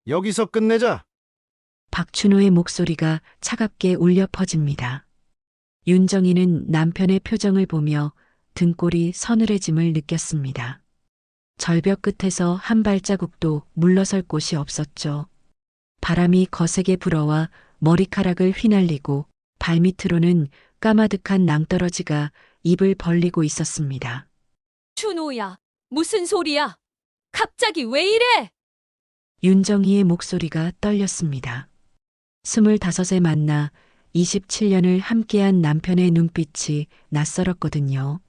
여기서 끝내자. 박춘호의 목소리가 차갑게 울려 퍼집니다. 윤정이는 남편의 표정을 보며 등골이 서늘해짐을 느꼈습니다. 절벽 끝에서 한 발자국도 물러설 곳이 없었죠. 바람이 거세게 불어와 머리카락을 휘날리고 발밑으로는 까마득한 낭떠러지가 입을 벌리고 있었습니다. 춘호야, 무슨 소리야? 갑자기 왜 이래? 윤정희의 목소리가 떨렸습니다. 25에 만나 27년을 함께한 남편의 눈빛이 낯설었거든요.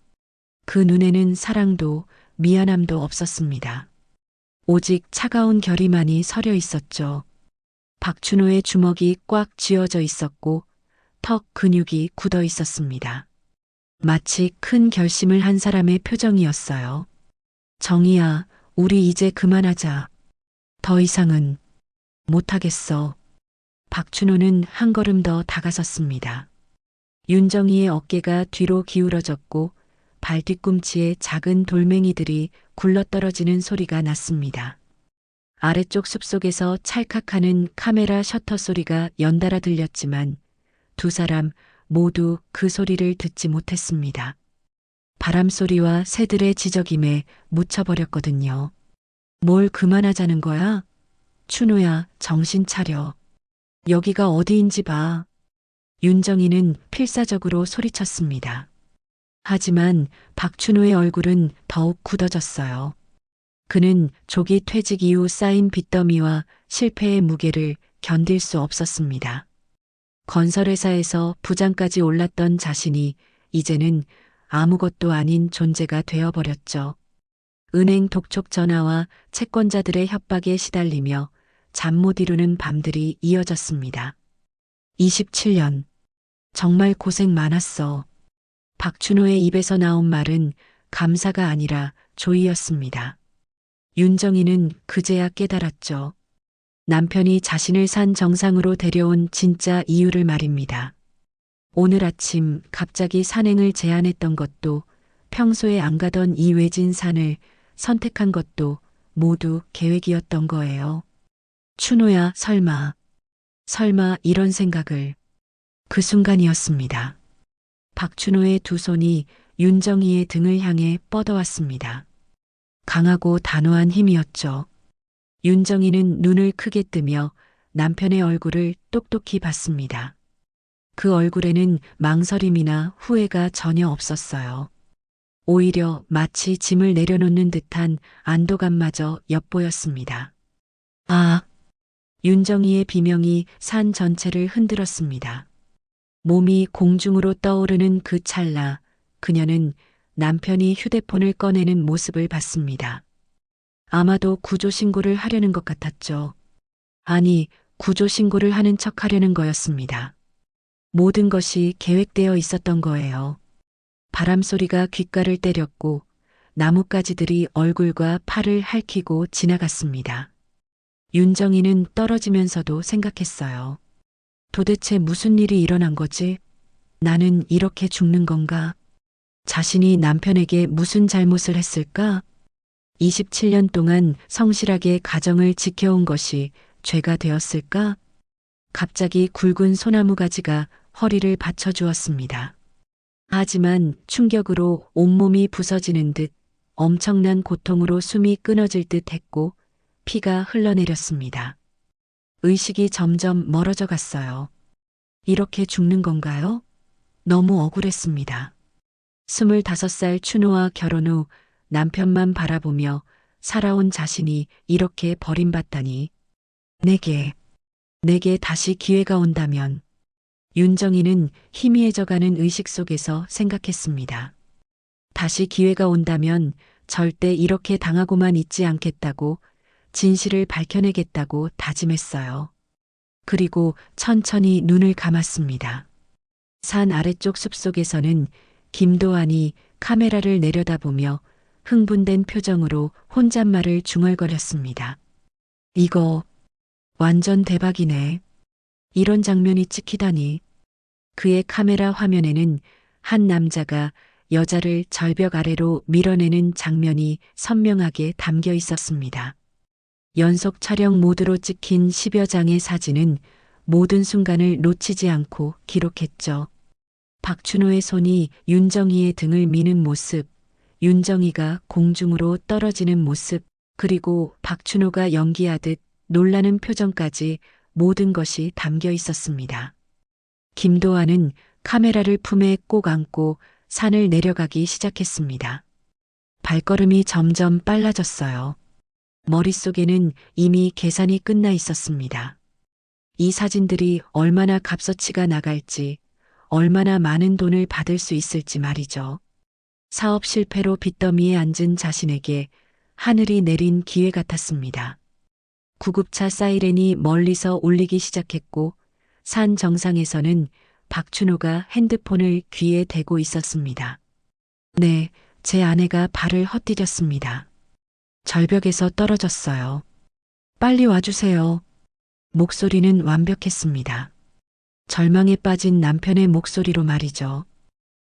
그 눈에는 사랑도 미안함도 없었습니다. 오직 차가운 결의만이 서려 있었죠. 박춘호의 주먹이 꽉 쥐어져 있었고 턱 근육이 굳어 있었습니다. 마치 큰 결심을 한 사람의 표정이었어요. 정희야, 우리 이제 그만하자. 더 이상은 못하겠어. 박춘호는 한 걸음 더 다가섰습니다. 윤정희의 어깨가 뒤로 기울어졌고 발 뒤꿈치에 작은 돌멩이들이 굴러떨어지는 소리가 났습니다. 아래쪽 숲속에서 찰칵하는 카메라 셔터 소리가 연달아 들렸지만 두 사람 모두 그 소리를 듣지 못했습니다. 바람 소리와 새들의 지저김에 묻혀버렸거든요. 뭘 그만하자는 거야? 춘호야, 정신 차려. 여기가 어디인지 봐. 윤정이는 필사적으로 소리쳤습니다. 하지만 박춘호의 얼굴은 더욱 굳어졌어요. 그는 조기 퇴직 이후 쌓인 빚더미와 실패의 무게를 견딜 수 없었습니다. 건설회사에서 부장까지 올랐던 자신이 이제는 아무것도 아닌 존재가 되어버렸죠. 은행 독촉 전화와 채권자들의 협박에 시달리며 잠 못 이루는 밤들이 이어졌습니다. 27년. 정말 고생 많았어. 박춘호의 입에서 나온 말은 감사가 아니라 조의였습니다. 윤정이는 그제야 깨달았죠. 남편이 자신을 산 정상으로 데려온 진짜 이유를 말입니다. 오늘 아침 갑자기 산행을 제안했던 것도 평소에 안 가던 이 외진 산을 선택한 것도 모두 계획이었던 거예요. 춘호야, 설마 이런 생각을. 그 순간이었습니다. 박춘호의 두 손이 윤정희의 등을 향해 뻗어왔습니다. 강하고 단호한 힘이었죠. 윤정희는 눈을 크게 뜨며 남편의 얼굴을 똑똑히 봤습니다. 그 얼굴에는 망설임이나 후회가 전혀 없었어요. 오히려 마치 짐을 내려놓는 듯한 안도감마저 엿보였습니다. 아, 윤정희의 비명이 산 전체를 흔들었습니다. 몸이 공중으로 떠오르는 그 찰나 그녀는 남편이 휴대폰을 꺼내는 모습을 봤습니다. 아마도 구조신고를 하려는 것 같았죠. 아니, 구조신고를 하는 척 하려는 거였습니다. 모든 것이 계획되어 있었던 거예요. 바람 소리가 귓가를 때렸고 나뭇가지들이 얼굴과 팔을 핥히고 지나갔습니다. 윤정이는 떨어지면서도 생각했어요. 도대체 무슨 일이 일어난 거지? 나는 이렇게 죽는 건가? 자신이 남편에게 무슨 잘못을 했을까? 27년 동안 성실하게 가정을 지켜온 것이 죄가 되었을까? 갑자기 굵은 소나무 가지가 허리를 받쳐주었습니다. 하지만 충격으로 온몸이 부서지는 듯 엄청난 고통으로 숨이 끊어질 듯 했고 피가 흘러내렸습니다. 의식이 점점 멀어져 갔어요. 이렇게 죽는 건가요? 너무 억울했습니다. 25살 춘호와 결혼 후 남편만 바라보며 살아온 자신이 이렇게 버림받다니. 내게 다시 기회가 온다면. 윤정이는 희미해져가는 의식 속에서 생각했습니다. 다시 기회가 온다면 절대 이렇게 당하고만 있지 않겠다고 진실을 밝혀내겠다고 다짐했어요. 그리고 천천히 눈을 감았습니다. 산 아래쪽 숲속에서는 김도환이 카메라를 내려다보며 흥분된 표정으로 혼잣말을 중얼거렸습니다. 이거 완전 대박이네. 이런 장면이 찍히다니. 그의 카메라 화면에는 한 남자가 여자를 절벽 아래로 밀어내는 장면이 선명하게 담겨 있었습니다. 연속 촬영 모드로 찍힌 10여 장의 사진은 모든 순간을 놓치지 않고 기록했죠. 박춘호의 손이 윤정희의 등을 미는 모습, 윤정희가 공중으로 떨어지는 모습, 그리고 박춘호가 연기하듯 놀라는 표정까지 모든 것이 담겨 있었습니다. 김도환은 카메라를 품에 꼭 안고 산을 내려가기 시작했습니다. 발걸음이 점점 빨라졌어요. 머릿속에는 이미 계산이 끝나 있었습니다. 이 사진들이 얼마나 값어치가 나갈지, 얼마나 많은 돈을 받을 수 있을지 말이죠. 사업 실패로 빚더미에 앉은 자신에게 하늘이 내린 기회 같았습니다. 구급차 사이렌이 멀리서 울리기 시작했고 산 정상에서는 박춘호가 핸드폰을 귀에 대고 있었습니다. 네, 제 아내가 발을 헛디뎠습니다. 절벽에서 떨어졌어요. 빨리 와주세요. 목소리는 완벽했습니다. 절망에 빠진 남편의 목소리로 말이죠.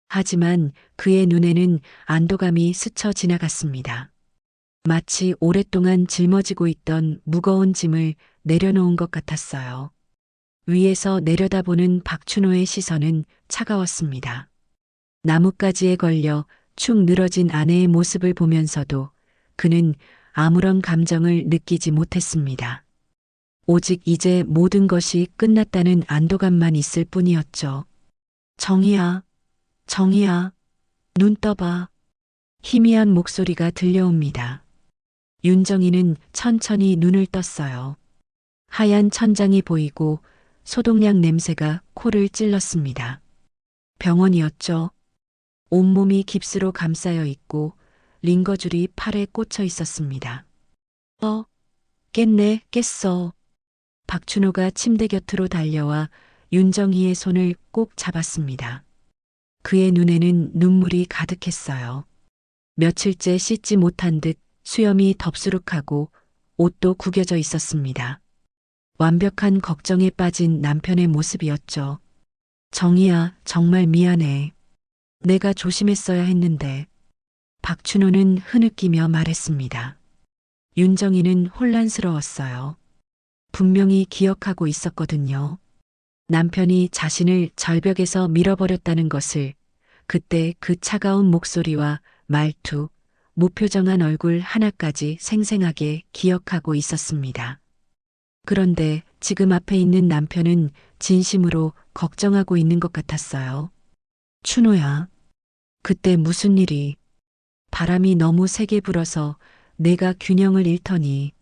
하지만 그의 눈에는 안도감이 스쳐 지나갔습니다. 마치 오랫동안 짊어지고 있던 무거운 짐을 내려놓은 것 같았어요. 위에서 내려다보는 박춘호의 시선은 차가웠습니다. 나뭇가지에 걸려 축 늘어진 아내의 모습을 보면서도 그는 아무런 감정을 느끼지 못했습니다. 오직 이제 모든 것이 끝났다는 안도감만 있을 뿐이었죠. 정희야, 정희야, 눈 떠봐. 희미한 목소리가 들려옵니다. 윤정희는 천천히 눈을 떴어요. 하얀 천장이 보이고 소독약 냄새가 코를 찔렀습니다. 병원이었죠. 온몸이 깁스로 감싸여 있고 링거줄이 팔에 꽂혀 있었습니다. 깼네, 깼어. 박춘호가 침대 곁으로 달려와 윤정희의 손을 꼭 잡았습니다. 그의 눈에는 눈물이 가득했어요. 며칠째 씻지 못한 듯 수염이 덥수룩하고 옷도 구겨져 있었습니다. 완벽한 걱정에 빠진 남편의 모습이었죠. 정희야, 정말 미안해. 내가 조심했어야 했는데. 박춘호는 흐느끼며 말했습니다. 윤정희는 혼란스러웠어요. 분명히 기억하고 있었거든요. 남편이 자신을 절벽에서 밀어버렸다는 것을, 그때 그 차가운 목소리와 말투, 무표정한 얼굴 하나까지 생생하게 기억하고 있었습니다. 그런데 지금 앞에 있는 남편은 진심으로 걱정하고 있는 것 같았어요. 춘호야, 그때 무슨 일이? 바람이 너무 세게 불어서 내가 균형을 잃더니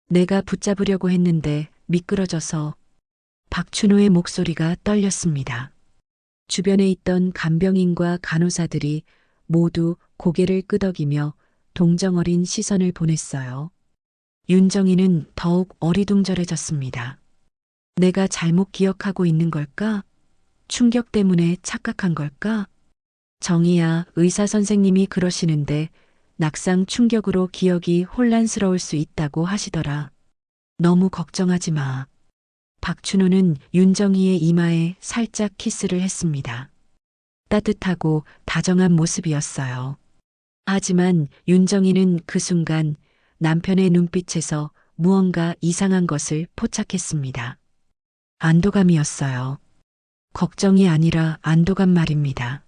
내가 붙잡으려고 했는데 미끄러져서. 박춘호의 목소리가 떨렸습니다. 주변에 있던 간병인과 간호사들이 모두 고개를 끄덕이며 동정어린 시선을 보냈어요. 윤정희는 더욱 어리둥절해졌습니다. 내가 잘못 기억하고 있는 걸까? 충격 때문에 착각한 걸까? 정희야, 의사 선생님이 그러시는데 낙상 충격으로 기억이 혼란스러울 수 있다고 하시더라. 너무 걱정하지 마. 박춘호는 윤정희의 이마에 살짝 키스를 했습니다. 따뜻하고 다정한 모습이었어요. 하지만 윤정희는 그 순간 남편의 눈빛에서 무언가 이상한 것을 포착했습니다. 안도감이었어요. 걱정이 아니라 안도감 말입니다.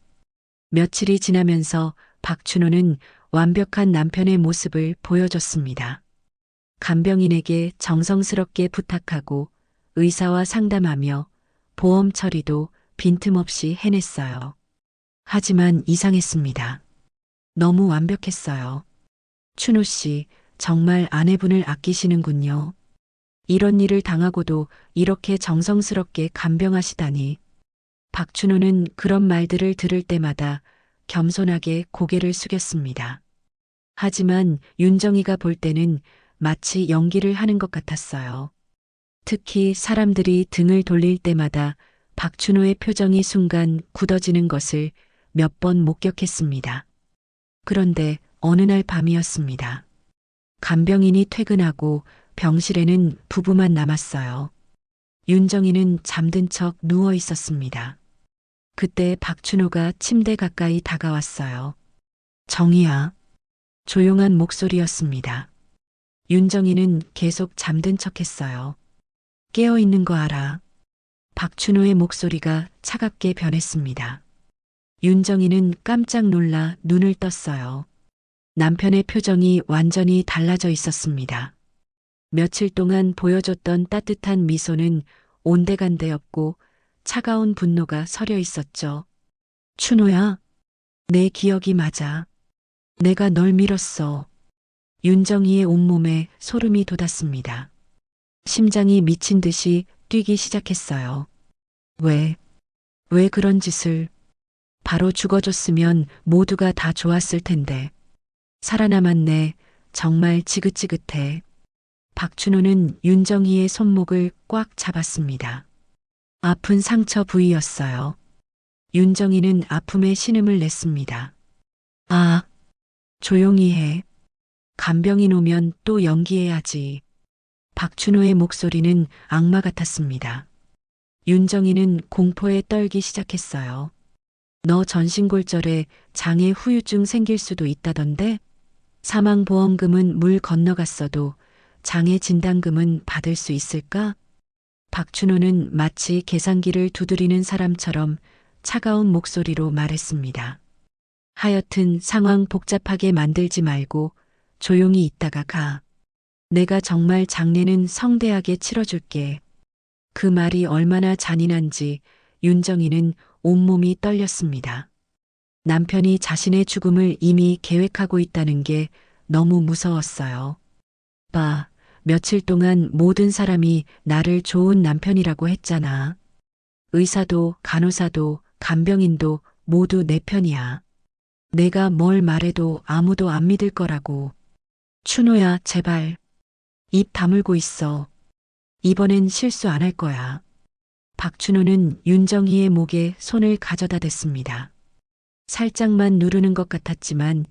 며칠이 지나면서 박춘호는 완벽한 남편의 모습을 보여줬습니다. 간병인에게 정성스럽게 부탁하고 의사와 상담하며 보험 처리도 빈틈없이 해냈어요. 하지만 이상했습니다. 너무 완벽했어요. 춘호 씨, 정말 아내분을 아끼시는군요. 이런 일을 당하고도 이렇게 정성스럽게 간병하시다니. 박춘호는 그런 말들을 들을 때마다 겸손하게 고개를 숙였습니다. 하지만 윤정희가 볼 때는 마치 연기를 하는 것 같았어요. 특히 사람들이 등을 돌릴 때마다 박춘호의 표정이 순간 굳어지는 것을 몇 번 목격했습니다. 그런데 어느 날 밤이었습니다. 간병인이 퇴근하고 병실에는 부부만 남았어요. 윤정희는 잠든 척 누워 있었습니다. 그때 박춘호가 침대 가까이 다가왔어요. 정희야. 조용한 목소리였습니다. 윤정이는 계속 잠든 척했어요. 깨어 있는 거 알아. 박춘호의 목소리가 차갑게 변했습니다. 윤정이는 깜짝 놀라 눈을 떴어요. 남편의 표정이 완전히 달라져 있었습니다. 며칠 동안 보여줬던 따뜻한 미소는 온데간데 없고 차가운 분노가 서려 있었죠. 춘호야, 내 기억이 맞아. 내가 널 밀었어. 윤정이의 온몸에 소름이 돋았습니다. 심장이 미친 듯이 뛰기 시작했어요. 왜 그런 짓을? 바로 죽어줬으면 모두가 다 좋았을 텐데. 살아남았네. 정말 지긋지긋해. 박춘호는 윤정이의 손목을 꽉 잡았습니다. 아픈 상처 부위였어요. 윤정이는 아픔에 신음을 냈습니다. 아, 조용히 해. 간병인 오면 또 연기해야지. 박춘호의 목소리는 악마 같았습니다. 윤정이는 공포에 떨기 시작했어요. 너 전신골절에 장애 후유증 생길 수도 있다던데? 사망보험금은 물 건너갔어도 장애 진단금은 받을 수 있을까? 박춘호는 마치 계산기를 두드리는 사람처럼 차가운 목소리로 말했습니다. 하여튼 상황 복잡하게 만들지 말고 조용히 있다가 가. 내가 정말 장례는 성대하게 치러줄게. 그 말이 얼마나 잔인한지 윤정이는 온몸이 떨렸습니다. 남편이 자신의 죽음을 이미 계획하고 있다는 게 너무 무서웠어요. 며칠 동안 모든 사람이 나를 좋은 남편이라고 했잖아. 의사도 간호사도 간병인도 모두 내 편이야. 내가 뭘 말해도 아무도 안 믿을 거라고. 춘호야, 제발. 입 다물고 있어. 이번엔 실수 안 할 거야. 박춘호는 윤정희의 목에 손을 가져다 댔습니다. 살짝만 누르는 것 같았지만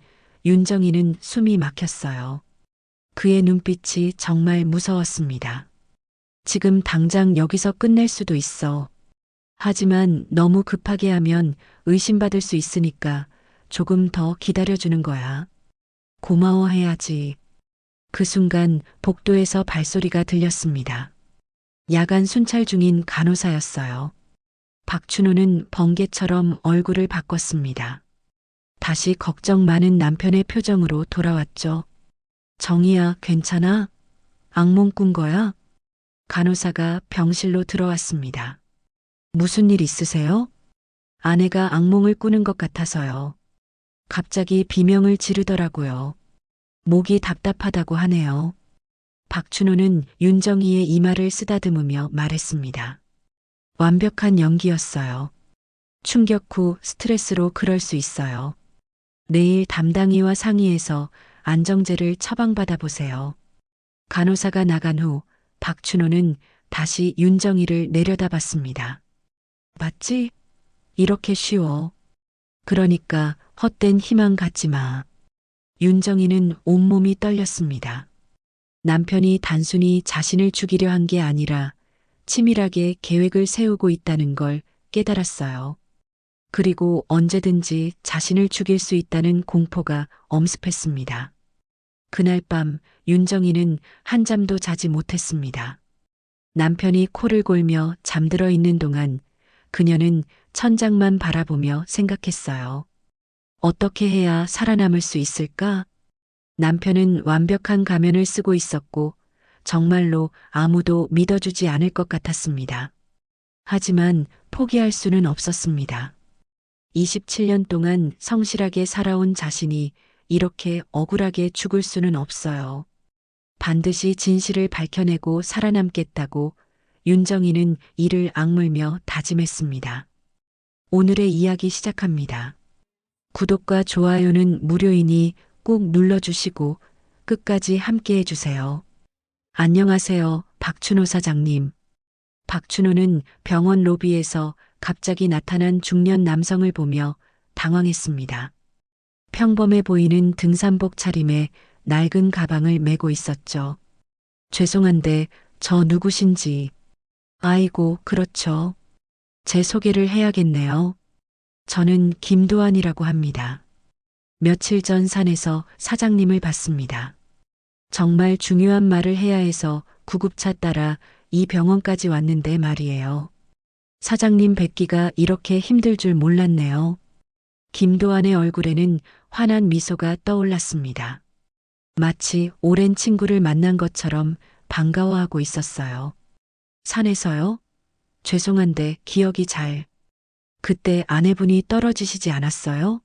윤정희는 숨이 막혔어요. 그의 눈빛이 정말 무서웠습니다. 지금 당장 여기서 끝낼 수도 있어. 하지만 너무 급하게 하면 의심받을 수 있으니까 조금 더 기다려주는 거야. 고마워해야지. 그 순간 복도에서 발소리가 들렸습니다. 야간 순찰 중인 간호사였어요. 박춘호는 번개처럼 얼굴을 바꿨습니다. 다시 걱정 많은 남편의 표정으로 돌아왔죠. 정희야, 괜찮아? 악몽 꾼 거야? 간호사가 병실로 들어왔습니다. 무슨 일 있으세요? 아내가 악몽을 꾸는 것 같아서요. 갑자기 비명을 지르더라고요. 목이 답답하다고 하네요. 박춘호는 윤정희의 이마를 쓰다듬으며 말했습니다. 완벽한 연기였어요. 충격 후 스트레스로 그럴 수 있어요. 내일 담당의와 상의해서 안정제를 처방받아 보세요. 간호사가 나간 후 박춘호는 다시 윤정희를 내려다봤습니다. 맞지? 이렇게 쉬워. 그러니까 헛된 희망 갖지 마. 윤정희는 온몸이 떨렸습니다. 남편이 단순히 자신을 죽이려 한 게 아니라 치밀하게 계획을 세우고 있다는 걸 깨달았어요. 그리고 언제든지 자신을 죽일 수 있다는 공포가 엄습했습니다. 그날 밤 윤정희는 한잠도 자지 못했습니다. 남편이 코를 골며 잠들어 있는 동안 그녀는 천장만 바라보며 생각했어요. 어떻게 해야 살아남을 수 있을까? 남편은 완벽한 가면을 쓰고 있었고 정말로 아무도 믿어주지 않을 것 같았습니다. 하지만 포기할 수는 없었습니다. 27년 동안 성실하게 살아온 자신이 이렇게 억울하게 죽을 수는 없어요. 반드시 진실을 밝혀내고 살아남겠다고 윤정희는 이를 악물며 다짐했습니다. 오늘의 이야기 시작합니다. 구독과 좋아요는 무료이니 꼭 눌러주시고 끝까지 함께 해주세요. 안녕하세요, 박춘호 사장님. 박춘호는 병원 로비에서 갑자기 나타난 중년 남성을 보며 당황했습니다. 평범해 보이는 등산복 차림에 낡은 가방을 메고 있었죠. 죄송한데 저 누구신지. 아이고, 그렇죠. 제 소개를 해야겠네요. 저는 김도환이라고 합니다. 며칠 전 산에서 사장님을 봤습니다. 정말 중요한 말을 해야 해서 구급차 따라 이 병원까지 왔는데 말이에요. 사장님 뵙기가 이렇게 힘들 줄 몰랐네요. 김도환의 얼굴에는 환한 미소가 떠올랐습니다. 마치 오랜 친구를 만난 것처럼 반가워하고 있었어요. 산에서요? 죄송한데 기억이 잘. 그때 아내분이 떨어지시지 않았어요?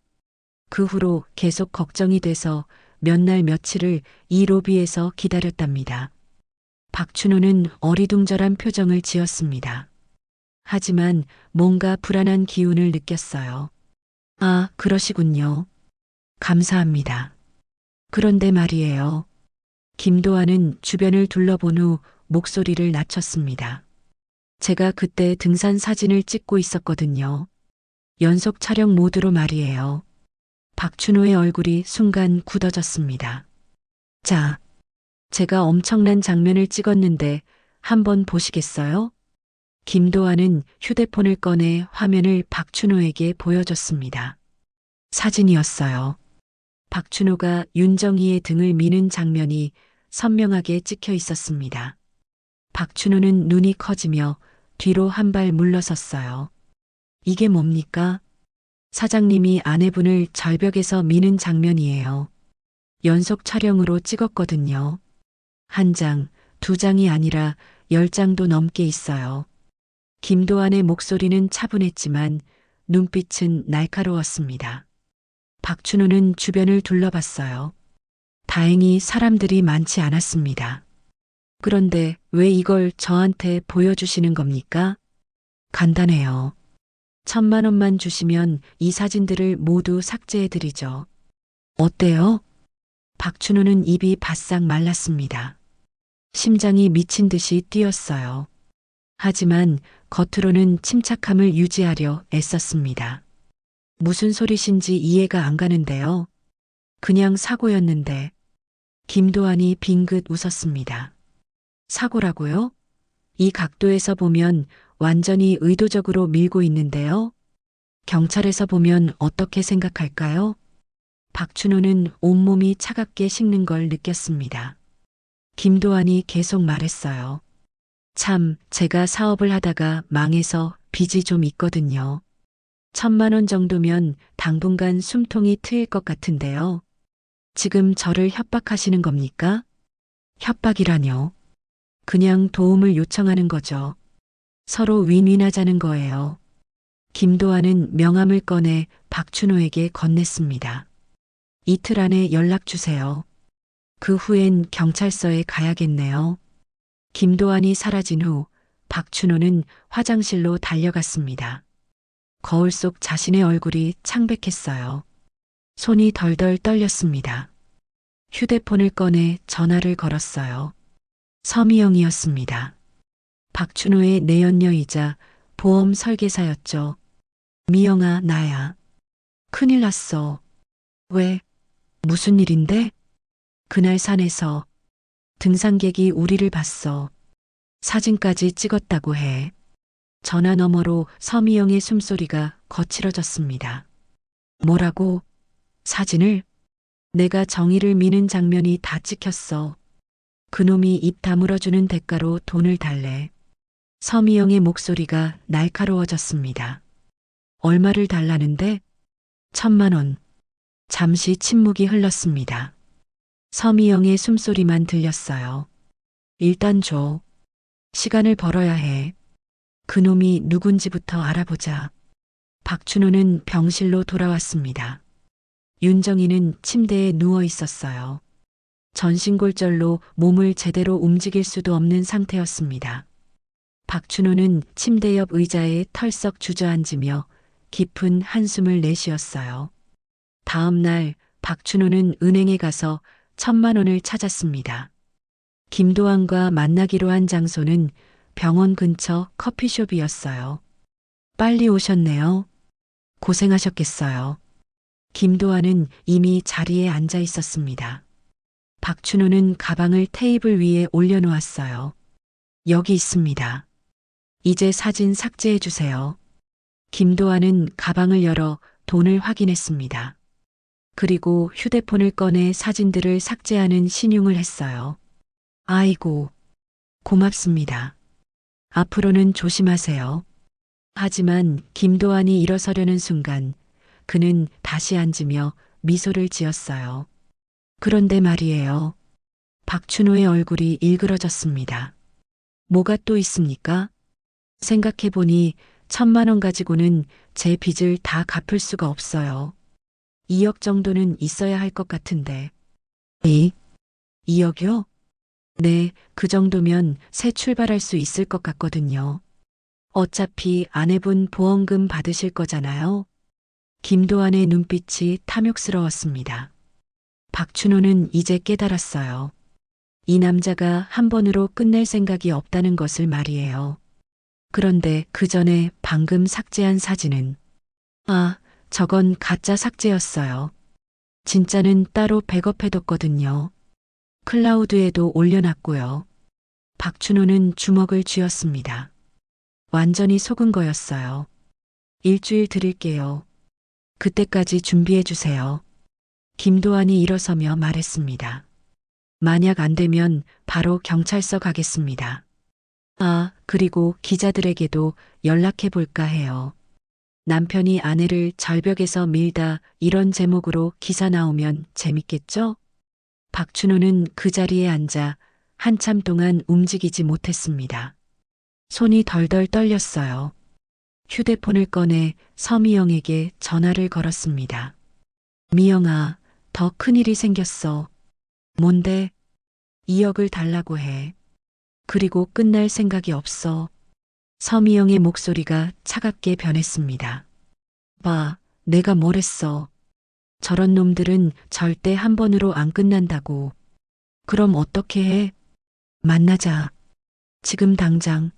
그 후로 계속 걱정이 돼서 몇 날 며칠을 이 로비에서 기다렸답니다. 박춘호는 어리둥절한 표정을 지었습니다. 하지만 뭔가 불안한 기운을 느꼈어요. 아, 그러시군요. 감사합니다. 그런데 말이에요. 김도환은 주변을 둘러본 후 목소리를 낮췄습니다. 제가 그때 등산 사진을 찍고 있었거든요. 연속 촬영 모드로 말이에요. 박춘호의 얼굴이 순간 굳어졌습니다. 자, 제가 엄청난 장면을 찍었는데 한번 보시겠어요? 김도환은 휴대폰을 꺼내 화면을 박춘호에게 보여줬습니다. 사진이었어요. 박춘호가 윤정희의 등을 미는 장면이 선명하게 찍혀 있었습니다. 박춘호는 눈이 커지며 뒤로 한 발 물러섰어요. 이게 뭡니까? 사장님이 아내분을 절벽에서 미는 장면이에요. 연속 촬영으로 찍었거든요. 한 장, 두 장이 아니라 10장도 넘게 있어요. 김도환의 목소리는 차분했지만 눈빛은 날카로웠습니다. 박춘호는 주변을 둘러봤어요. 다행히 사람들이 많지 않았습니다. 그런데 왜 이걸 저한테 보여주시는 겁니까? 간단해요. 1,000만 원만 주시면 이 사진들을 모두 삭제해드리죠. 어때요? 박춘호는 입이 바싹 말랐습니다. 심장이 미친 듯이 뛰었어요. 하지만 겉으로는 침착함을 유지하려 애썼습니다. 무슨 소리신지 이해가 안 가는데요. 그냥 사고였는데. 김도환이 빙긋 웃었습니다. 사고라고요? 이 각도에서 보면 완전히 의도적으로 밀고 있는데요. 경찰에서 보면 어떻게 생각할까요? 박춘호는 온몸이 차갑게 식는 걸 느꼈습니다. 김도환이 계속 말했어요. 참, 제가 사업을 하다가 망해서 빚이 좀 있거든요. 1,000만 원 정도면 당분간 숨통이 트일 것 같은데요. 지금 저를 협박하시는 겁니까? 협박이라뇨. 그냥 도움을 요청하는 거죠. 서로 윈윈하자는 거예요. 김도환은 명함을 꺼내 박춘호에게 건넸습니다. 이틀 안에 연락 주세요. 그 후엔 경찰서에 가야겠네요. 김도환이 사라진 후 박춘호는 화장실로 달려갔습니다. 거울 속 자신의 얼굴이 창백했어요. 손이 덜덜 떨렸습니다. 휴대폰을 꺼내 전화를 걸었어요. 서미영이었습니다. 박춘호의 내연녀이자 보험 설계사였죠. 미영아, 나야. 큰일 났어. 왜? 무슨 일인데? 그날 산에서 등산객이 우리를 봤어. 사진까지 찍었다고 해. 전화 너머로 서미영의 숨소리가 거칠어졌습니다. 뭐라고? 사진을? 내가 정의를 미는 장면이 다 찍혔어. 그놈이 입 다물어주는 대가로 돈을 달래. 서미영의 목소리가 날카로워졌습니다. 얼마를 달라는데? 1,000만 원. 잠시 침묵이 흘렀습니다. 서미영의 숨소리만 들렸어요. 일단 줘. 시간을 벌어야 해. 그놈이 누군지부터 알아보자. 박춘호는 병실로 돌아왔습니다. 윤정희는 침대에 누워 있었어요. 전신골절로 몸을 제대로 움직일 수도 없는 상태였습니다. 박춘호는 침대 옆 의자에 털썩 주저앉으며 깊은 한숨을 내쉬었어요. 다음 날 박춘호는 은행에 가서 1,000만 원을 찾았습니다. 김도환과 만나기로 한 장소는 병원 근처 커피숍이었어요. 빨리 오셨네요. 고생하셨겠어요. 김도환은 이미 자리에 앉아 있었습니다. 박춘호는 가방을 테이블 위에 올려놓았어요. 여기 있습니다. 이제 사진 삭제해 주세요. 김도환은 가방을 열어 돈을 확인했습니다. 그리고 휴대폰을 꺼내 사진들을 삭제하는 신용을 했어요. 아이고, 고맙습니다. 앞으로는 조심하세요. 하지만 김도환이 일어서려는 순간 그는 다시 앉으며 미소를 지었어요. 그런데 말이에요. 박춘호의 얼굴이 일그러졌습니다. 뭐가 또 있습니까? 생각해보니 1,000만 원 가지고는 제 빚을 다 갚을 수가 없어요. 2억 정도는 있어야 할 것 같은데. 2억이요? 네, 그 정도면 새 출발할 수 있을 것 같거든요. 어차피 아내분 보험금 받으실 거잖아요. 김도환의 눈빛이 탐욕스러웠습니다. 박춘호는 이제 깨달았어요. 이 남자가 한 번으로 끝낼 생각이 없다는 것을 말이에요. 그런데 그 전에 방금 삭제한 사진은, 저건 가짜 삭제였어요. 진짜는 따로 백업해뒀거든요. 클라우드에도 올려놨고요. 박춘호는 주먹을 쥐었습니다. 완전히 속은 거였어요. 일주일 드릴게요. 그때까지 준비해주세요. 김도환이 일어서며 말했습니다. 만약 안 되면 바로 경찰서 가겠습니다. 그리고 기자들에게도 연락해 볼까 해요. 남편이 아내를 절벽에서 밀다 이런 제목으로 기사 나오면 재밌겠죠? 박춘호는 그 자리에 앉아 한참 동안 움직이지 못했습니다. 손이 덜덜 떨렸어요. 휴대폰을 꺼내 서미영에게 전화를 걸었습니다. 미영아, 더 큰일이 생겼어. 뭔데? 2억을 달라고 해. 그리고 끝날 생각이 없어. 서미영의 목소리가 차갑게 변했습니다. 내가 뭘 했어. 저런 놈들은 절대 한 번으로 안 끝난다고. 그럼 어떻게 해? 만나자. 지금 당장.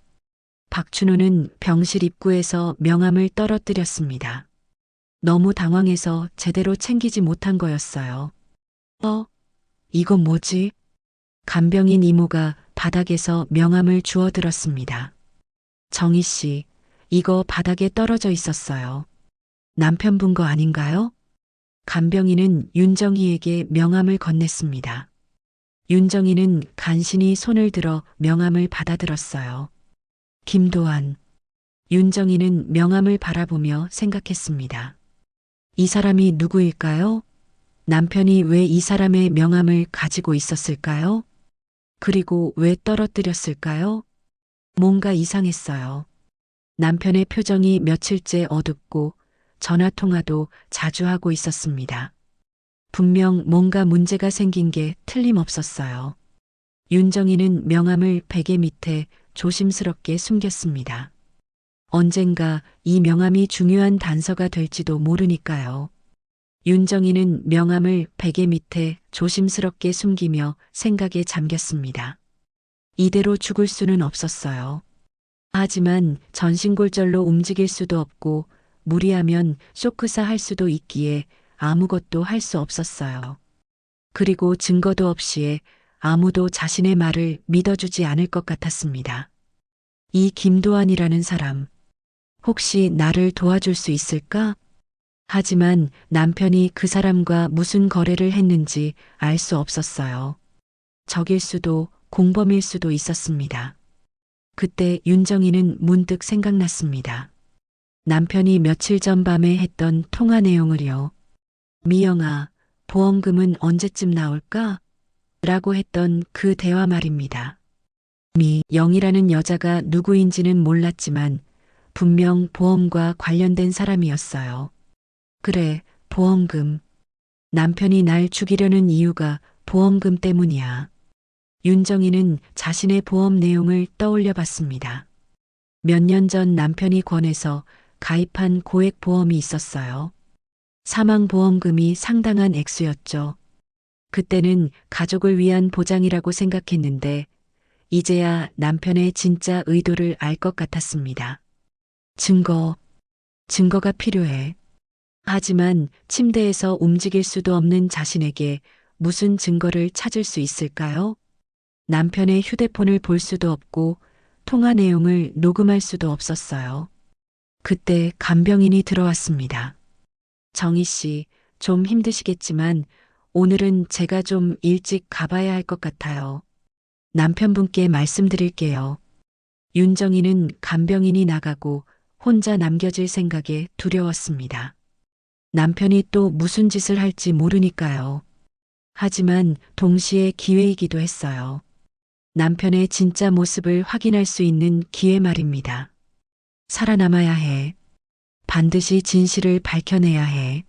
박춘호는 병실 입구에서 명함을 떨어뜨렸습니다. 너무 당황해서 제대로 챙기지 못한 거였어요. 이건 뭐지? 간병인 이모가 바닥에서 명함을 주워들었습니다. 정희 씨, 이거 바닥에 떨어져 있었어요. 남편분 거 아닌가요? 간병인은 윤정희에게 명함을 건넸습니다. 윤정희는 간신히 손을 들어 명함을 받아들었어요. 김도환. 윤정희는 명함을 바라보며 생각했습니다. 이 사람이 누구일까요? 남편이 왜 이 사람의 명함을 가지고 있었을까요? 그리고 왜 떨어뜨렸을까요? 뭔가 이상했어요. 남편의 표정이 며칠째 어둡고 전화통화도 자주 하고 있었습니다. 분명 뭔가 문제가 생긴 게 틀림없었어요. 윤정희는 명함을 베개 밑에 조심스럽게 숨겼습니다. 언젠가 이 명함이 중요한 단서가 될지도 모르니까요. 윤정희는 명함을 베개 밑에 조심스럽게 숨기며 생각에 잠겼습니다. 이대로 죽을 수는 없었어요. 하지만 전신골절로 움직일 수도 없고 무리하면 쇼크사 할 수도 있기에 아무것도 할 수 없었어요. 그리고 증거도 없이에 아무도 자신의 말을 믿어주지 않을 것 같았습니다. 이 김도환이라는 사람, 혹시 나를 도와줄 수 있을까? 하지만 남편이 그 사람과 무슨 거래를 했는지 알 수 없었어요. 적일 수도 공범일 수도 있었습니다. 그때 윤정희는 문득 생각났습니다. 남편이 며칠 전 밤에 했던 통화 내용을요. 미영아, 보험금은 언제쯤 나올까? 라고 했던 그 대화 말입니다. 미영이라는 여자가 누구인지는 몰랐지만 분명 보험과 관련된 사람이었어요. 그래, 보험금. 남편이 날 죽이려는 이유가 보험금 때문이야. 윤정희는 자신의 보험 내용을 떠올려 봤습니다. 몇 년 전 남편이 권해서 가입한 고액 보험이 있었어요. 사망보험금이 상당한 액수였죠. 그때는 가족을 위한 보장이라고 생각했는데 이제야 남편의 진짜 의도를 알 것 같았습니다. 증거가 필요해. 하지만 침대에서 움직일 수도 없는 자신에게 무슨 증거를 찾을 수 있을까요? 남편의 휴대폰을 볼 수도 없고 통화 내용을 녹음할 수도 없었어요. 그때 간병인이 들어왔습니다. 정희 씨, 좀 힘드시겠지만 오늘은 제가 좀 일찍 가봐야 할 것 같아요. 남편분께 말씀드릴게요. 윤정이는 간병인이 나가고 혼자 남겨질 생각에 두려웠습니다. 남편이 또 무슨 짓을 할지 모르니까요. 하지만 동시에 기회이기도 했어요. 남편의 진짜 모습을 확인할 수 있는 기회 말입니다. 살아남아야 해. 반드시 진실을 밝혀내야 해.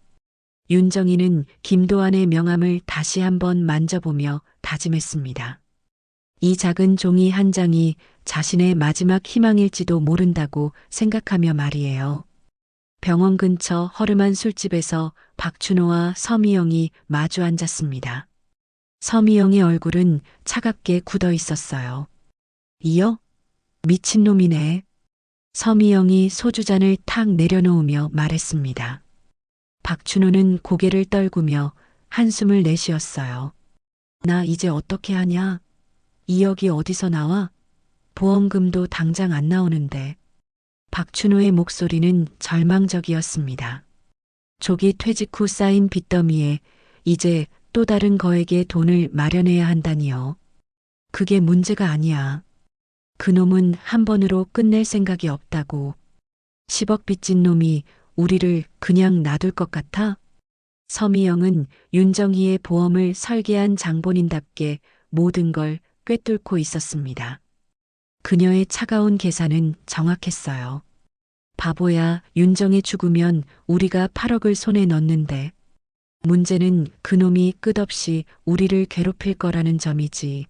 윤정이는 김도환의 명함을 다시 한번 만져보며 다짐했습니다. 이 작은 종이 한 장이 자신의 마지막 희망일지도 모른다고 생각하며 말이에요. 병원 근처 허름한 술집에서 박춘호와 서미영이 마주 앉았습니다. 서미영의 얼굴은 차갑게 굳어 있었어요. 이어? 미친놈이네. 서미영이 소주잔을 탁 내려놓으며 말했습니다. 박춘호는 고개를 떨구며 한숨을 내쉬었어요. 나 이제 어떻게 하냐? 2억이 어디서 나와? 보험금도 당장 안 나오는데. 박춘호의 목소리는 절망적이었습니다. 조기 퇴직 후 쌓인 빚더미에 이제 또 다른 거액의 돈을 마련해야 한다니요. 그게 문제가 아니야. 그놈은 한 번으로 끝낼 생각이 없다고. 10억 빚진 놈이 우리를 그냥 놔둘 것 같아? 서미영은 윤정희의 보험을 설계한 장본인답게 모든 걸 꿰뚫고 있었습니다. 그녀의 차가운 계산은 정확했어요. 바보야, 윤정이 죽으면 우리가 8억을 손에 넣는데. 문제는 그놈이 끝없이 우리를 괴롭힐 거라는 점이지.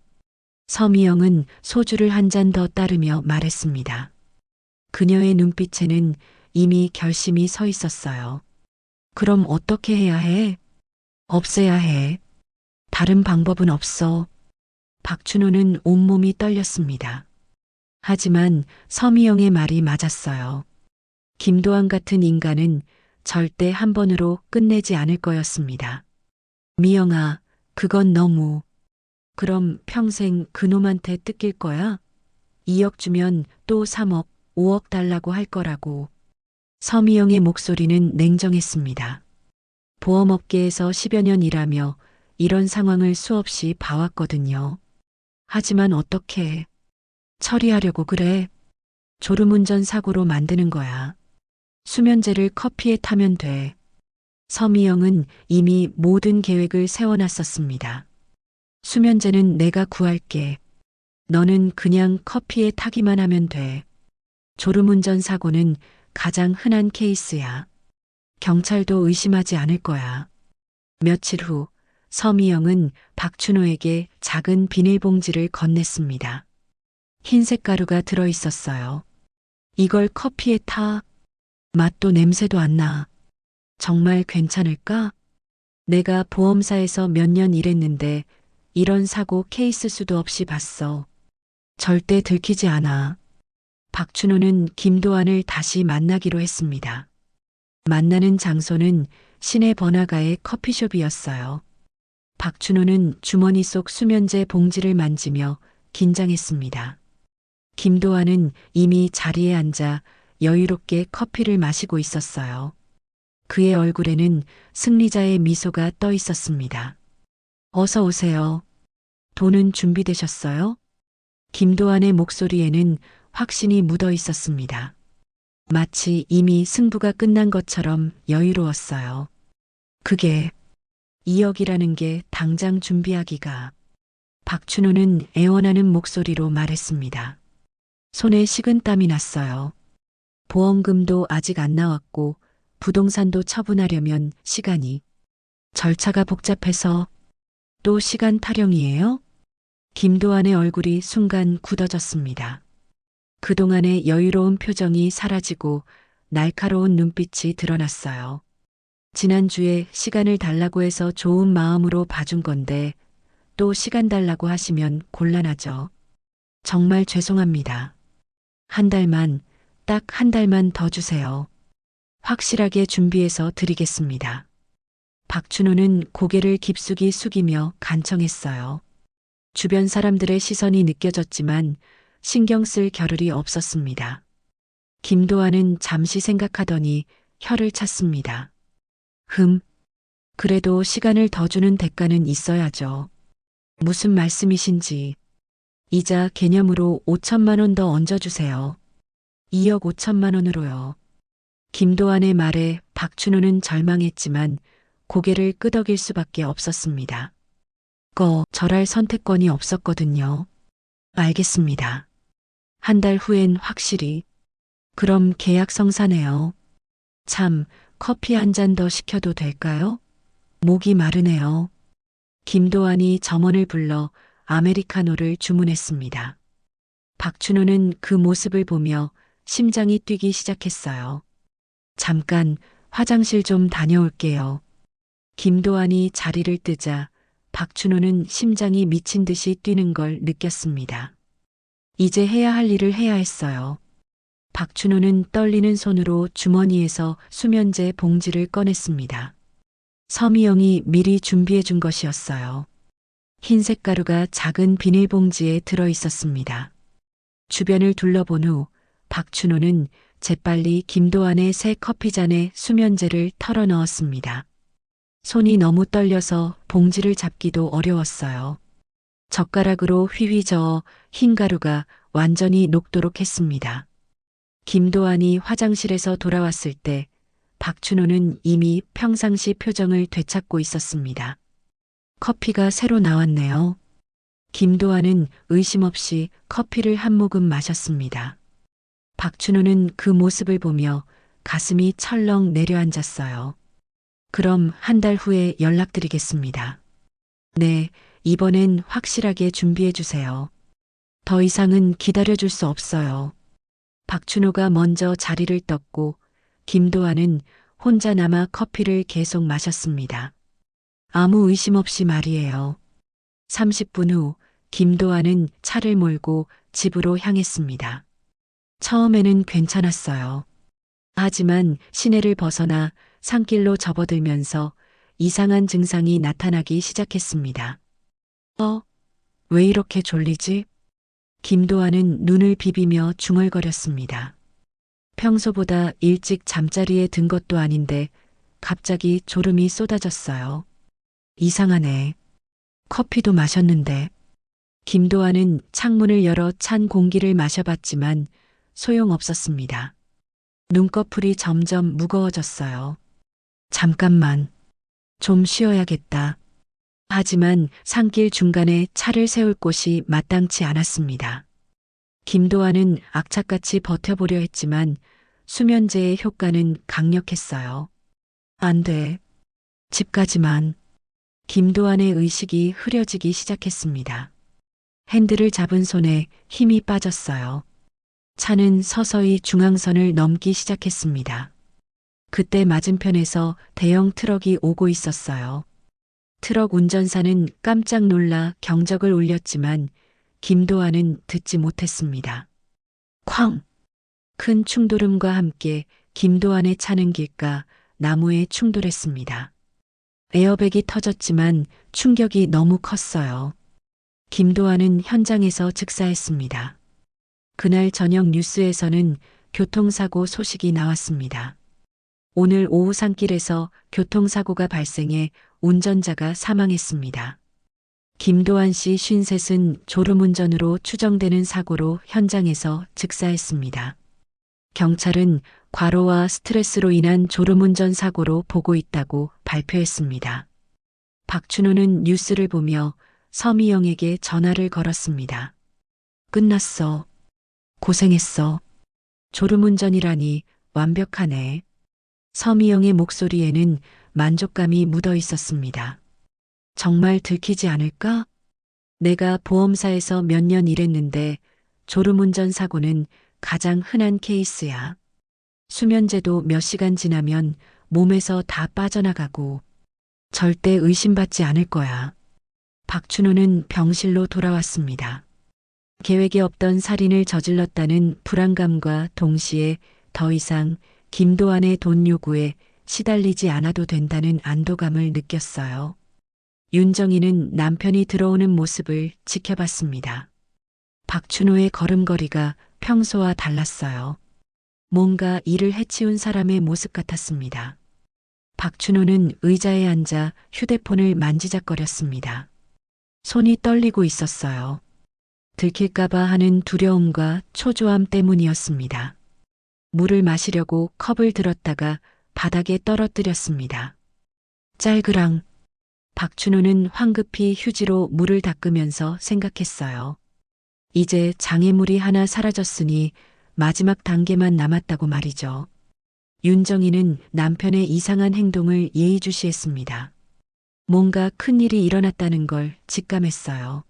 서미영은 소주를 한 잔 더 따르며 말했습니다. 그녀의 눈빛에는 이미 결심이 서 있었어요. 그럼 어떻게 해야 해? 없애야 해. 다른 방법은 없어. 박춘호는 온몸이 떨렸습니다. 하지만 서미영의 말이 맞았어요. 김도환 같은 인간은 절대 한 번으로 끝내지 않을 거였습니다. 미영아, 그건 너무. 그럼 평생 그놈한테 뜯길 거야? 2억 주면 또 3억, 5억 달라고 할 거라고. 서미영의 목소리는 냉정했습니다. 보험업계에서 10여 년 일하며 이런 상황을 수없이 봐왔거든요. 하지만 어떻게 처리하려고 그래? 졸음운전 사고로 만드는 거야. 수면제를 커피에 타면 돼. 서미영은 이미 모든 계획을 세워놨었습니다. 수면제는 내가 구할게. 너는 그냥 커피에 타기만 하면 돼. 졸음운전 사고는 가장 흔한 케이스야. 경찰도 의심하지 않을 거야. 며칠 후 서미영은 박춘호에게 작은 비닐봉지를 건넸습니다. 흰색 가루가 들어 있었어요. 이걸 커피에 타. 맛도 냄새도 안 나. 정말 괜찮을까? 내가 보험사에서 몇 년 일했는데 이런 사고 케이스 수도 없이 봤어. 절대 들키지 않아. 박춘호는 김도환을 다시 만나기로 했습니다. 만나는 장소는 시내 번화가의 커피숍이었어요. 박춘호는 주머니 속 수면제 봉지를 만지며 긴장했습니다. 김도환은 이미 자리에 앉아 여유롭게 커피를 마시고 있었어요. 그의 얼굴에는 승리자의 미소가 떠 있었습니다. 어서 오세요. 돈은 준비되셨어요? 김도환의 목소리에는 확신이 묻어 있었습니다. 마치 이미 승부가 끝난 것처럼 여유로웠어요. 그게 2억이라는 게 당장 준비하기가. 박춘호는 애원하는 목소리로 말했습니다. 손에 식은땀이 났어요. 보험금도 아직 안 나왔고 부동산도 처분하려면 시간이. 절차가 복잡해서. 또 시간 타령이에요? 김도환의 얼굴이 순간 굳어졌습니다. 그동안의 여유로운 표정이 사라지고 날카로운 눈빛이 드러났어요. 지난주에 시간을 달라고 해서 좋은 마음으로 봐준 건데 또 시간 달라고 하시면 곤란하죠. 정말 죄송합니다. 한 달만, 딱 한 달만 더 주세요. 확실하게 준비해서 드리겠습니다. 박춘호는 고개를 깊숙이 숙이며 간청했어요. 주변 사람들의 시선이 느껴졌지만 신경 쓸 겨를이 없었습니다. 김도환은 잠시 생각하더니 혀를 찼습니다. 그래도 시간을 더 주는 대가는 있어야죠. 무슨 말씀이신지. 이자 개념으로 5천만 원 더 얹어주세요. 2억 5천만 원으로요. 김도환의 말에 박춘호는 절망했지만 고개를 끄덕일 수밖에 없었습니다. 절할 선택권이 없었거든요. 알겠습니다. 한 달 후엔 확실히. 그럼 계약 성사네요. 참, 커피 한 잔 더 시켜도 될까요? 목이 마르네요. 김도환이 점원을 불러 아메리카노를 주문했습니다. 박춘호는 그 모습을 보며 심장이 뛰기 시작했어요. 잠깐 화장실 좀 다녀올게요. 김도환이 자리를 뜨자 박춘호는 심장이 미친 듯이 뛰는 걸 느꼈습니다. 이제 해야 할 일을 해야 했어요. 박춘호는 떨리는 손으로 주머니에서 수면제 봉지를 꺼냈습니다. 서미영이 미리 준비해 준 것이었어요. 흰색 가루가 작은 비닐봉지에 들어 있었습니다. 주변을 둘러본 후 박춘호는 재빨리 김도환의 새 커피잔에 수면제를 털어 넣었습니다. 손이 너무 떨려서 봉지를 잡기도 어려웠어요. 젓가락으로 휘휘 저어 흰 가루가 완전히 녹도록 했습니다. 김도환이 화장실에서 돌아왔을 때 박춘호는 이미 평상시 표정을 되찾고 있었습니다. 커피가 새로 나왔네요. 김도환은 의심 없이 커피를 한 모금 마셨습니다. 박춘호는 그 모습을 보며 가슴이 철렁 내려앉았어요. 그럼 한 달 후에 연락드리겠습니다. 네, 이번엔 확실하게 준비해 주세요. 더 이상은 기다려줄 수 없어요. 박춘호가 먼저 자리를 떴고 김도환은 혼자 남아 커피를 계속 마셨습니다. 아무 의심 없이 말이에요. 30분 후 김도환은 차를 몰고 집으로 향했습니다. 처음에는 괜찮았어요. 하지만 시내를 벗어나 산길로 접어들면서 이상한 증상이 나타나기 시작했습니다. 왜 이렇게 졸리지? 김도환은 눈을 비비며 중얼거렸습니다. 평소보다 일찍 잠자리에 든 것도 아닌데 갑자기 졸음이 쏟아졌어요. 이상하네. 커피도 마셨는데. 김도환은 창문을 열어 찬 공기를 마셔봤지만 소용없었습니다. 눈꺼풀이 점점 무거워졌어요. 잠깐만. 좀 쉬어야겠다. 하지만 산길 중간에 차를 세울 곳이 마땅치 않았습니다. 김도환은 악착같이 버텨보려 했지만 수면제의 효과는 강력했어요. 안 돼. 집까지만. 김도환의 의식이 흐려지기 시작했습니다. 핸들을 잡은 손에 힘이 빠졌어요. 차는 서서히 중앙선을 넘기 시작했습니다. 그때 맞은편에서 대형 트럭이 오고 있었어요. 트럭 운전사는 깜짝 놀라 경적을 울렸지만 김도환은 듣지 못했습니다. 쾅! 큰 충돌음과 함께 김도환의 차는 길가 나무에 충돌했습니다. 에어백이 터졌지만 충격이 너무 컸어요. 김도환은 현장에서 즉사했습니다. 그날 저녁 뉴스에서는 교통사고 소식이 나왔습니다. 오늘 오후 산길에서 교통사고가 발생해 운전자가 사망했습니다. 김도환 씨 53은 졸음운전으로 추정되는 사고로 현장에서 즉사했습니다. 경찰은 과로와 스트레스로 인한 졸음운전 사고로 보고 있다고 발표했습니다. 박춘호는 뉴스를 보며 서미영에게 전화를 걸었습니다. 끝났어. 고생했어. 졸음운전이라니 완벽하네. 서미영의 목소리에는 만족감이 묻어 있었습니다. 정말 들키지 않을까? 내가 보험사에서 몇 년 일했는데 졸음운전 사고는 가장 흔한 케이스야. 수면제도 몇 시간 지나면 몸에서 다 빠져나가고 절대 의심받지 않을 거야. 박춘호는 병실로 돌아왔습니다. 계획에 없던 살인을 저질렀다는 불안감과 동시에 더 이상 김도환의 돈 요구에 시달리지 않아도 된다는 안도감을 느꼈어요. 윤정이는 남편이 들어오는 모습을 지켜봤습니다. 박춘호의 걸음걸이가 평소와 달랐어요. 뭔가 이를 해치운 사람의 모습 같았습니다. 박춘호는 의자에 앉아 휴대폰을 만지작거렸습니다. 손이 떨리고 있었어요. 들킬까봐 하는 두려움과 초조함 때문이었습니다. 물을 마시려고 컵을 들었다가 바닥에 떨어뜨렸습니다. 짤그랑. 박춘호는 황급히 휴지로 물을 닦으면서 생각했어요. 이제 장애물이 하나 사라졌으니 마지막 단계만 남았다고 말이죠. 윤정이는 남편의 이상한 행동을 예의주시했습니다. 뭔가 큰일이 일어났다는 걸 직감했어요.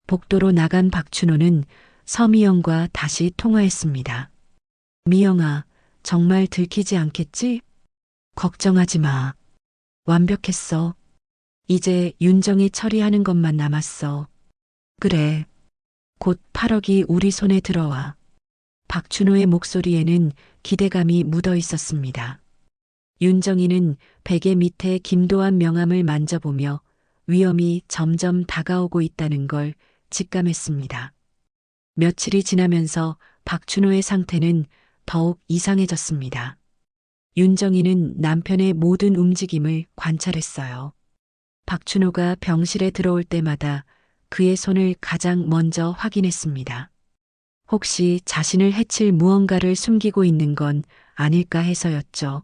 복도로 나간 박춘호는 서미영과 다시 통화했습니다. 미영아, 정말 들키지 않겠지? 걱정하지 마. 완벽했어. 이제 윤정이 처리하는 것만 남았어. 그래. 곧 8억이 우리 손에 들어와. 박춘호의 목소리에는 기대감이 묻어 있었습니다. 윤정이는 베개 밑에 김도한 명함을 만져보며 위험이 점점 다가오고 있다는 걸 직감했습니다. 며칠이 지나면서 박춘호의 상태는 더욱 이상해졌습니다. 윤정이는 남편의 모든 움직임을 관찰했어요. 박춘호가 병실에 들어올 때마다 그의 손을 가장 먼저 확인했습니다. 혹시 자신을 해칠 무언가를 숨기고 있는 건 아닐까 해서였죠.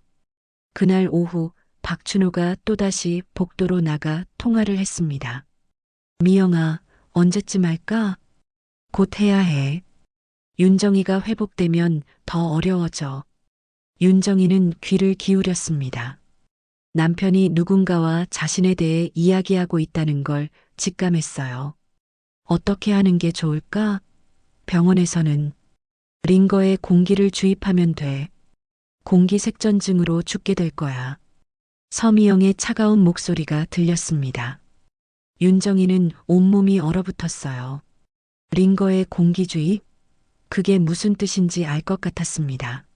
그날 오후 박춘호가 또다시 복도로 나가 통화를 했습니다. 미영아, 언제쯤 할까? 곧 해야 해. 윤정이가 회복되면 더 어려워져. 윤정이는 귀를 기울였습니다. 남편이 누군가와 자신에 대해 이야기하고 있다는 걸 직감했어요. 어떻게 하는 게 좋을까? 병원에서는 링거에 공기를 주입하면 돼. 공기색전증으로 죽게 될 거야. 서미영의 차가운 목소리가 들렸습니다. 윤정이는 온몸이 얼어붙었어요. 링거에 공기 주입? 그게 무슨 뜻인지 알 것 같았습니다.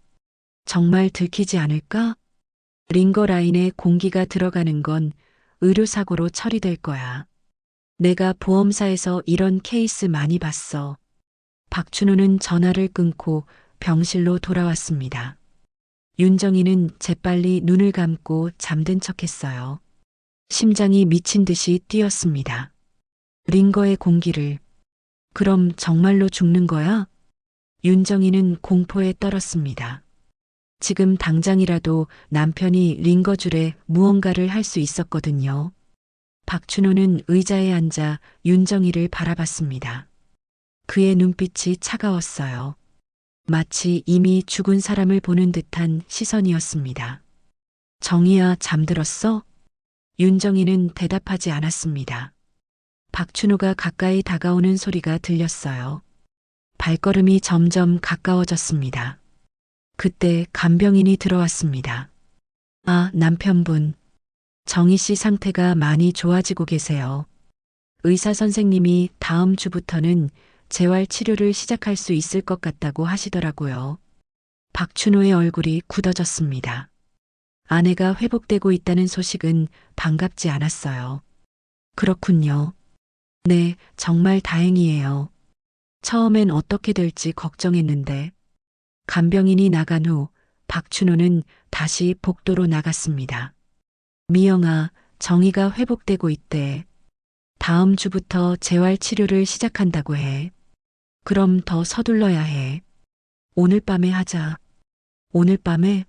정말 들키지 않을까? 링거 라인에 공기가 들어가는 건 의료사고로 처리될 거야. 내가 보험사에서 이런 케이스 많이 봤어. 박춘호는 전화를 끊고 병실로 돌아왔습니다. 윤정이는 재빨리 눈을 감고 잠든 척했어요. 심장이 미친 듯이 뛰었습니다. 링거의 공기를. 그럼 정말로 죽는 거야? 윤정이는 공포에 떨었습니다. 지금 당장이라도 남편이 링거줄에 무언가를 할 수 있었거든요. 박춘호는 의자에 앉아 윤정이를 바라봤습니다. 그의 눈빛이 차가웠어요. 마치 이미 죽은 사람을 보는 듯한 시선이었습니다. 정희야, 잠들었어? 윤정이는 대답하지 않았습니다. 박춘호가 가까이 다가오는 소리가 들렸어요. 발걸음이 점점 가까워졌습니다. 그때 간병인이 들어왔습니다. 아, 남편분. 정희 씨 상태가 많이 좋아지고 계세요. 의사 선생님이 다음 주부터는 재활 치료를 시작할 수 있을 것 같다고 하시더라고요. 박춘호의 얼굴이 굳어졌습니다. 아내가 회복되고 있다는 소식은 반갑지 않았어요. 그렇군요. 네, 정말 다행이에요. 처음엔 어떻게 될지 걱정했는데. 간병인이 나간 후 박춘호는 다시 복도로 나갔습니다. 미영아, 정희가 회복되고 있대. 다음 주부터 재활 치료를 시작한다고 해. 그럼 더 서둘러야 해. 오늘 밤에 하자. 오늘 밤에?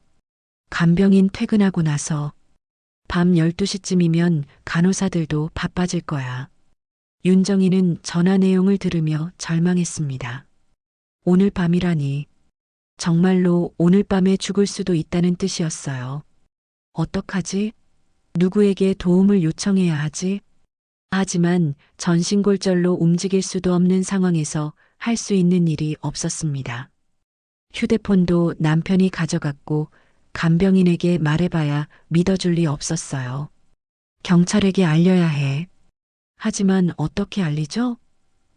간병인 퇴근하고 나서. 밤 12시쯤이면 간호사들도 바빠질 거야. 윤정이는 전화 내용을 들으며 절망했습니다. 오늘 밤이라니. 정말로 오늘 밤에 죽을 수도 있다는 뜻이었어요. 어떡하지? 누구에게 도움을 요청해야 하지? 하지만 전신골절로 움직일 수도 없는 상황에서 할 수 있는 일이 없었습니다. 휴대폰도 남편이 가져갔고 간병인에게 말해봐야 믿어줄 리 없었어요. 경찰에게 알려야 해. 하지만 어떻게 알리죠?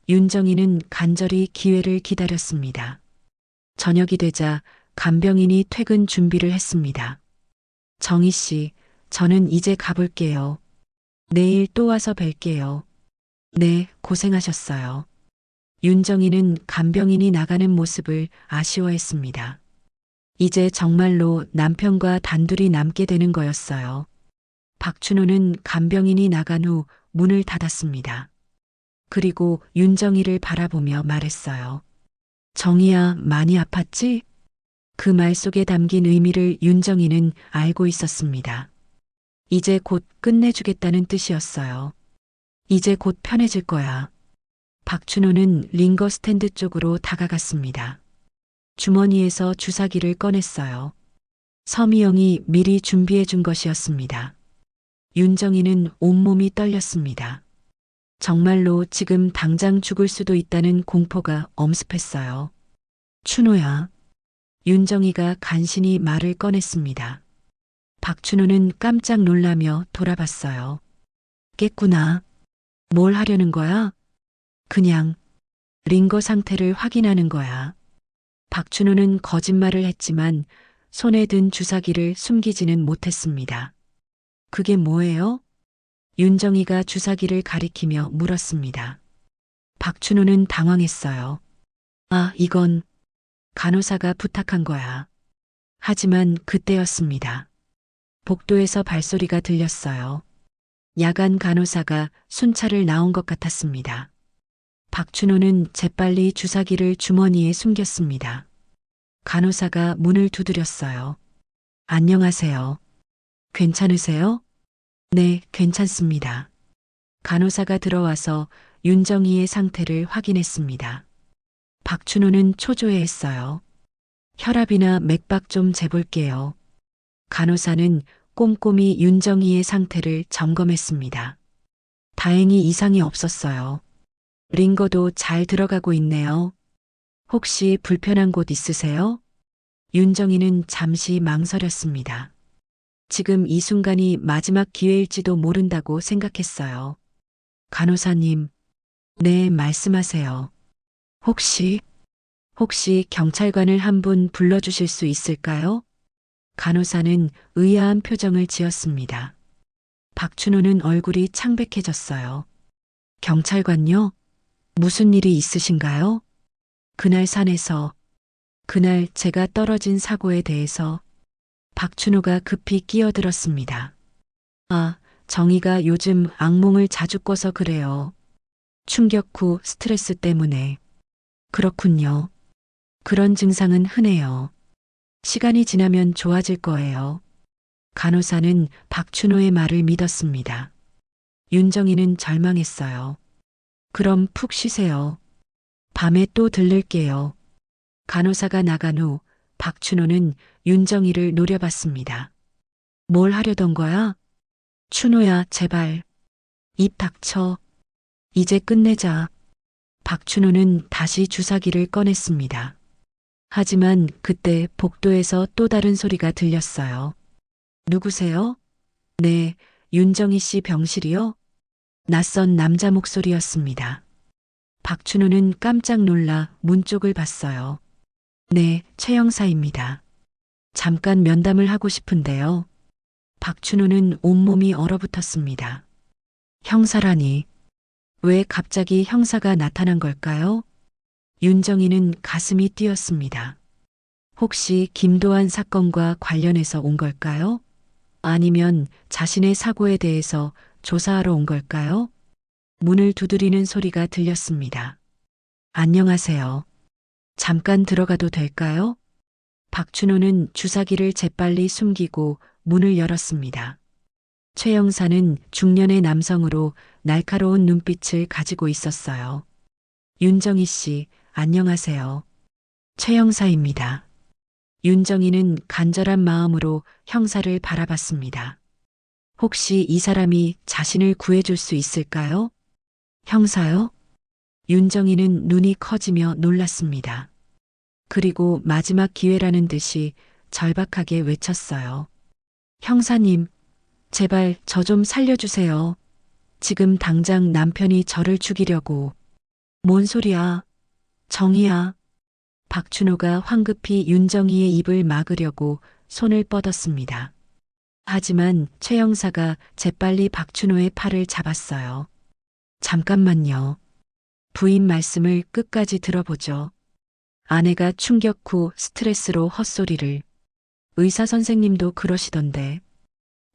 윤정이는 간절히 기회를 기다렸습니다. 저녁이 되자 간병인이 퇴근 준비를 했습니다. 정희 씨, 저는 이제 가볼게요. 내일 또 와서 뵐게요. 네, 이제 정말로 남편과 단둘이 남게 되는 거였어요. 박춘호는 간병인이 나간 후 문을 닫았습니다. 그리고 윤정이를 바라보며 말했어요. 정이야, 많이 아팠지? 그 말 속에 담긴 의미를 윤정이는 알고 있었습니다. 이제 곧 끝내주겠다는 뜻이었어요. 이제 곧 편해질 거야. 박춘호는 링거 스탠드 쪽으로 다가갔습니다. 주머니에서 주사기를 꺼냈어요. 서미영이 미리 준비해 준 것이었습니다. 윤정이는 온몸이 떨렸습니다. 정말로 지금 당장 죽을 수도 있다는 공포가 엄습했어요. 춘호야. 윤정이가 간신히 말을 꺼냈습니다. 박춘호는 깜짝 놀라며 돌아봤어요. 깼구나. 뭘 하려는 거야? 그냥 링거 상태를 확인하는 거야. 박춘호는 거짓말을 했지만 손에 든 주사기를 숨기지는 못했습니다. 그게 뭐예요? 윤정이가 주사기를 가리키며 물었습니다. 박춘호는 당황했어요. 아, 이건 간호사가 부탁한 거야. 하지만 그때였습니다. 복도에서 발소리가 들렸어요. 야간 간호사가 순찰을 나온 것 같았습니다. 박춘호는 재빨리 주사기를 주머니에 숨겼습니다. 간호사가 문을 두드렸어요. 안녕하세요. 괜찮으세요? 네, 괜찮습니다. 간호사가 들어와서 윤정이의 상태를 확인했습니다. 박춘호는 초조해했어요. 혈압이나 맥박 좀 재볼게요. 간호사는 꼼꼼히 윤정이의 상태를 점검했습니다. 다행히 이상이 없었어요. 링거도 잘 들어가고 있네요. 혹시 불편한 곳 있으세요? 윤정이는 잠시 망설였습니다. 지금 이 순간이 마지막 기회일지도 모른다고 생각했어요. 간호사님, 네, 말씀하세요. 혹시 경찰관을 한 분 불러주실 수 있을까요? 간호사는 의아한 표정을 지었습니다. 박춘호는 얼굴이 창백해졌어요. 경찰관요? 무슨 일이 있으신가요? 그날 산에서, 그날 제가 떨어진 사고에 대해서 박춘호가 급히 끼어들었습니다. 아, 정희가 요즘 악몽을 자주 꿔서 그래요. 충격 후 스트레스 때문에. 그렇군요. 그런 증상은 흔해요. 시간이 지나면 좋아질 거예요. 간호사는 박춘호의 말을 믿었습니다. 윤정이는 절망했어요. 그럼 푹 쉬세요. 밤에 또 들를게요. 간호사가 나간 후 박춘호는 윤정이를 노려봤습니다. 뭘 하려던 거야? 춘호야, 제발. 입 닥쳐. 이제 끝내자. 박춘호는 다시 주사기를 꺼냈습니다. 하지만 그때 복도에서 또 다른 소리가 들렸어요. 누구세요? 네, 윤정희 씨 병실이요? 낯선 남자 목소리였습니다. 박춘호는 깜짝 놀라 문 쪽을 봤어요. 네, 최 형사입니다. 잠깐 면담을 하고 싶은데요. 박춘호는 온몸이 얼어붙었습니다. 형사라니, 왜 갑자기 형사가 나타난 걸까요? 윤정이는 가슴이 뛰었습니다. 혹시 김도환 사건과 관련해서 온 걸까요? 아니면 자신의 사고에 대해서 조사하러 온 걸까요? 문을 두드리는 소리가 들렸습니다. 안녕하세요. 잠깐 들어가도 될까요? 박춘호는 주사기를 재빨리 숨기고 문을 열었습니다. 최 형사는 중년의 남성으로 날카로운 눈빛을 가지고 있었어요. 윤정희 씨, 안녕하세요. 최 형사입니다. 윤정희는 간절한 마음으로 형사를 바라봤습니다. 혹시 이 사람이 자신을 구해줄 수 있을까요? 형사요? 윤정희는 눈이 커지며 놀랐습니다. 그리고 마지막 기회라는 듯이 절박하게 외쳤어요. 형사님, 제발 저 좀 살려주세요. 지금 당장 남편이 저를 죽이려고. 뭔 소리야? 정희야. 박춘호가 황급히 윤정희의 입을 막으려고 손을 뻗었습니다. 하지만 최 형사가 재빨리 박춘호의 팔을 잡았어요. 잠깐만요. 부인 말씀을 끝까지 들어보죠. 아내가 충격 후 스트레스로 헛소리를. 의사 선생님도 그러시던데.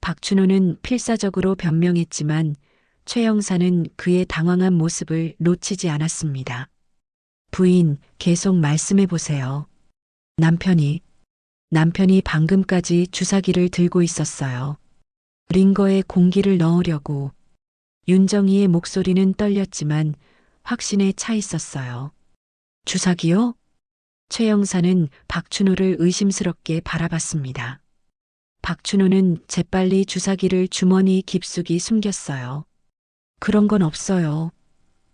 박춘호는 필사적으로 변명했지만 최 형사는 그의 당황한 모습을 놓치지 않았습니다. 부인, 계속 말씀해 보세요. 남편이 방금까지 주사기를 들고 있었어요. 링거에 공기를 넣으려고. 윤정희의 목소리는 떨렸지만 확신에 차 있었어요. 주사기요? 최 형사는 박춘호를 의심스럽게 바라봤습니다. 박춘호는 재빨리 주사기를 주머니 깊숙이 숨겼어요. 그런 건 없어요.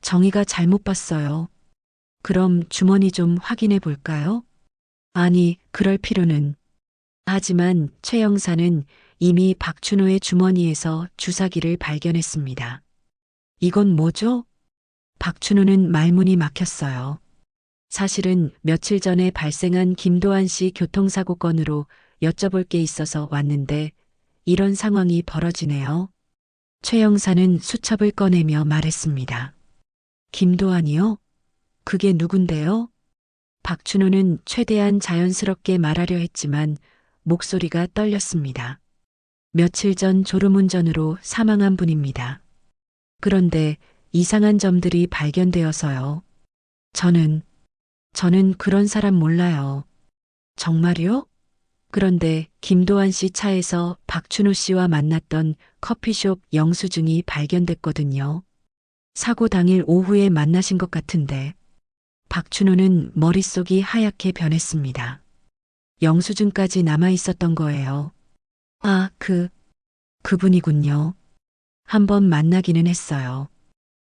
정희가 잘못 봤어요. 그럼 주머니 좀 확인해 볼까요? 아니, 그럴 필요는. 하지만 최 형사는 이미 박춘호의 주머니에서 주사기를 발견했습니다. 이건 뭐죠? 박춘호는 말문이 막혔어요. 사실은 며칠 전에 발생한 김도한 씨 교통사고 건으로 여쭤볼 게 있어서 왔는데 이런 상황이 벌어지네요. 최 형사는 수첩을 꺼내며 말했습니다. 김도한이요? 그게 누군데요? 박춘호는 최대한 자연스럽게 말하려 했지만 목소리가 떨렸습니다. 며칠 전 졸음운전으로 사망한 분입니다. 그런데 이상한 점들이 발견되어서요. 저는 그런 사람 몰라요. 정말요? 그런데 김도한 씨 차에서 박춘호 씨와 만났던 커피숍 영수증이 발견됐거든요. 사고 당일 오후에 만나신 것 같은데. 박춘호는 머릿속이 하얗게 변했습니다. 영수증까지 남아 있었던 거예요. 아, 그분이군요. 한번 만나기는 했어요.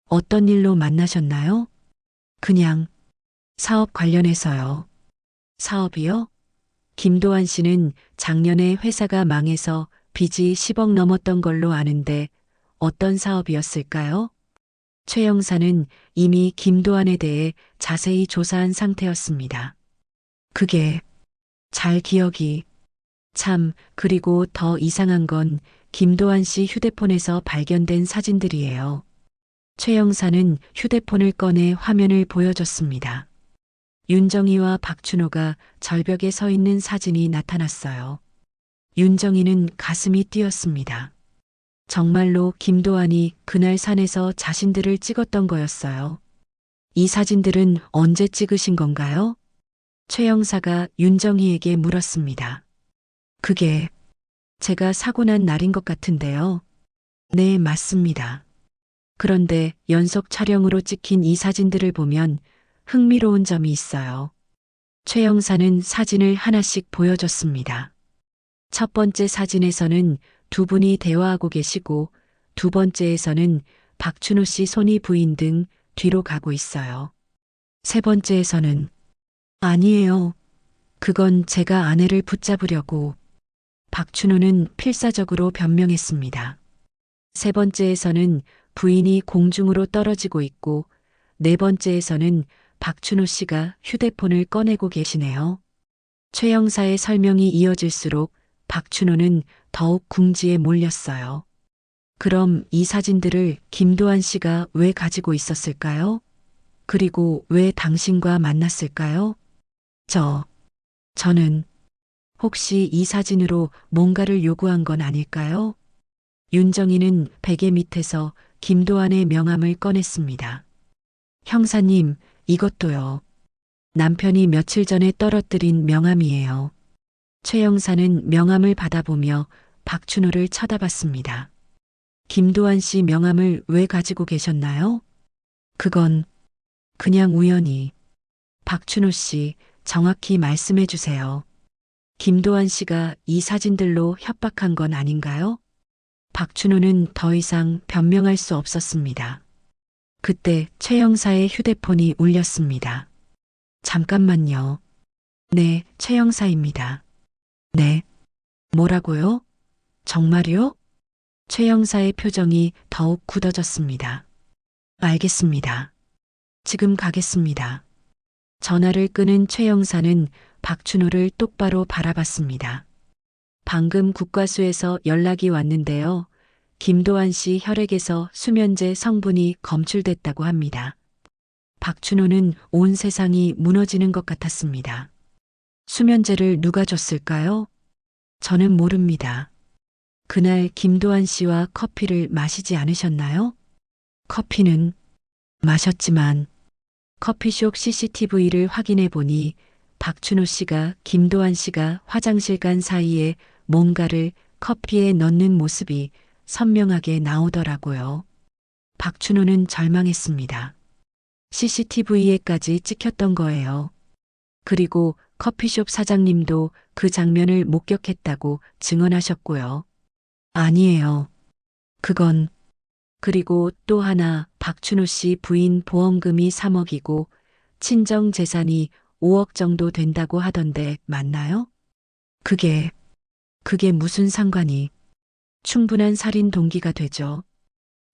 어떤 일로 만나셨나요? 그냥 사업 관련해서요. 사업이요? 김도한 씨는 작년에 회사가 망해서 빚이 10억 넘었던 걸로 아는데 어떤 사업이었을까요? 최 형사는 이미 김도한에 대해 자세히 조사한 상태였습니다. 그게 잘 기억이. 그리고 더 이상한 건 김도한 씨 휴대폰에서 발견된 사진들이에요. 최 형사는 휴대폰을 꺼내 화면을 보여줬습니다. 윤정희와 박춘호가 절벽에 서 있는 사진이 나타났어요. 윤정희는 가슴이 뛰었습니다. 정말로 김도한이 그날 산에서 자신들을 찍었던 거였어요. 이 사진들은 언제 찍으신 건가요? 최 형사가 윤정희에게 물었습니다. 그게 제가 사고 난 날인 것 같은데요. 네, 맞습니다. 그런데 연속 촬영으로 찍힌 이 사진들을 보면 흥미로운 점이 있어요. 최 형사는 사진을 하나씩 보여줬습니다. 첫 번째 사진에서는 두 분이 대화하고 계시고 두 번째에서는 박춘호 씨 손이 부인 등 뒤로 가고 있어요. 세 번째에서는 아니에요. 그건 제가 아내를 붙잡으려고. 박춘호는 필사적으로 변명했습니다. 세 번째에서는 부인이 공중으로 떨어지고 있고 네 번째에서는 박춘호 씨가 휴대폰을 꺼내고 계시네요. 최 형사의 설명이 이어질수록 박춘호는 더욱 궁지에 몰렸어요. 그럼 이 사진들을 김도한 씨가 왜 가지고 있었을까요? 그리고 왜 당신과 만났을까요? 저는 혹시 이 사진으로 뭔가를 요구한 건 아닐까요? 윤정희는 베개 밑에서 김도한의 명함을 꺼냈습니다. 형사님, 이것도요. 남편이 며칠 전에 떨어뜨린 명함이에요. 최 형사는 명함을 받아보며 박춘호를 쳐다봤습니다. 김도한 씨 명함을 왜 가지고 계셨나요? 그건 그냥 우연히. 박춘호 씨, 정확히 말씀해 주세요. 김도한 씨가 이 사진들로 협박한 건 아닌가요? 박춘호는 더 이상 변명할 수 없었습니다. 그때 최 형사의 휴대폰이 울렸습니다. 잠깐만요. 네, 최 형사입니다. 네. 뭐라고요? 정말요? 최 형사의 표정이 더욱 굳어졌습니다. 알겠습니다. 지금 가겠습니다. 전화를 끊은 최 형사는 박춘호를 똑바로 바라봤습니다. 방금 국과수에서 연락이 왔는데요. 김도한 씨 혈액에서 수면제 성분이 검출됐다고 합니다. 박춘호는 온 세상이 무너지는 것 같았습니다. 수면제를 누가 줬을까요? 저는 모릅니다. 그날 김도한 씨와 커피를 마시지 않으셨나요? 커피는 마셨지만 커피숍 CCTV를 확인해 보니 박춘호 씨가 김도한 씨가 화장실 간 사이에 뭔가를 커피에 넣는 모습이 선명하게 나오더라고요. 박춘호는 절망했습니다. CCTV에까지 찍혔던 거예요. 그리고 커피숍 사장님도 그 장면을 목격했다고 증언하셨고요. 아니에요. 그건 그리고 또 하나 박춘호 씨 부인 보험금이 3억이고 친정 재산이 5억 정도 된다고 하던데 맞나요? 그게 무슨 상관이 충분한 살인 동기가 되죠.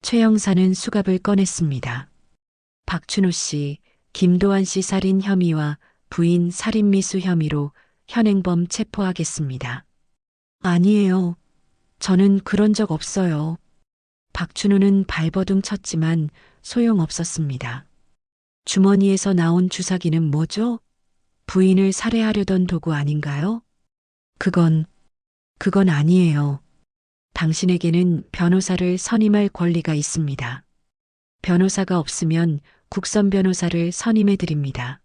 최 형사는 수갑을 꺼냈습니다. 박춘호 씨, 김도한 씨 살인 혐의와 부인 살인미수 혐의로 현행범 체포하겠습니다. 아니에요. 저는 그런 적 없어요. 박춘호는 발버둥 쳤지만 소용없었습니다. 주머니에서 나온 주사기는 뭐죠? 부인을 살해하려던 도구 아닌가요? 그건 아니에요. 당신에게는 변호사를 선임할 권리가 있습니다. 변호사가 없으면 국선 변호사를 선임해 드립니다.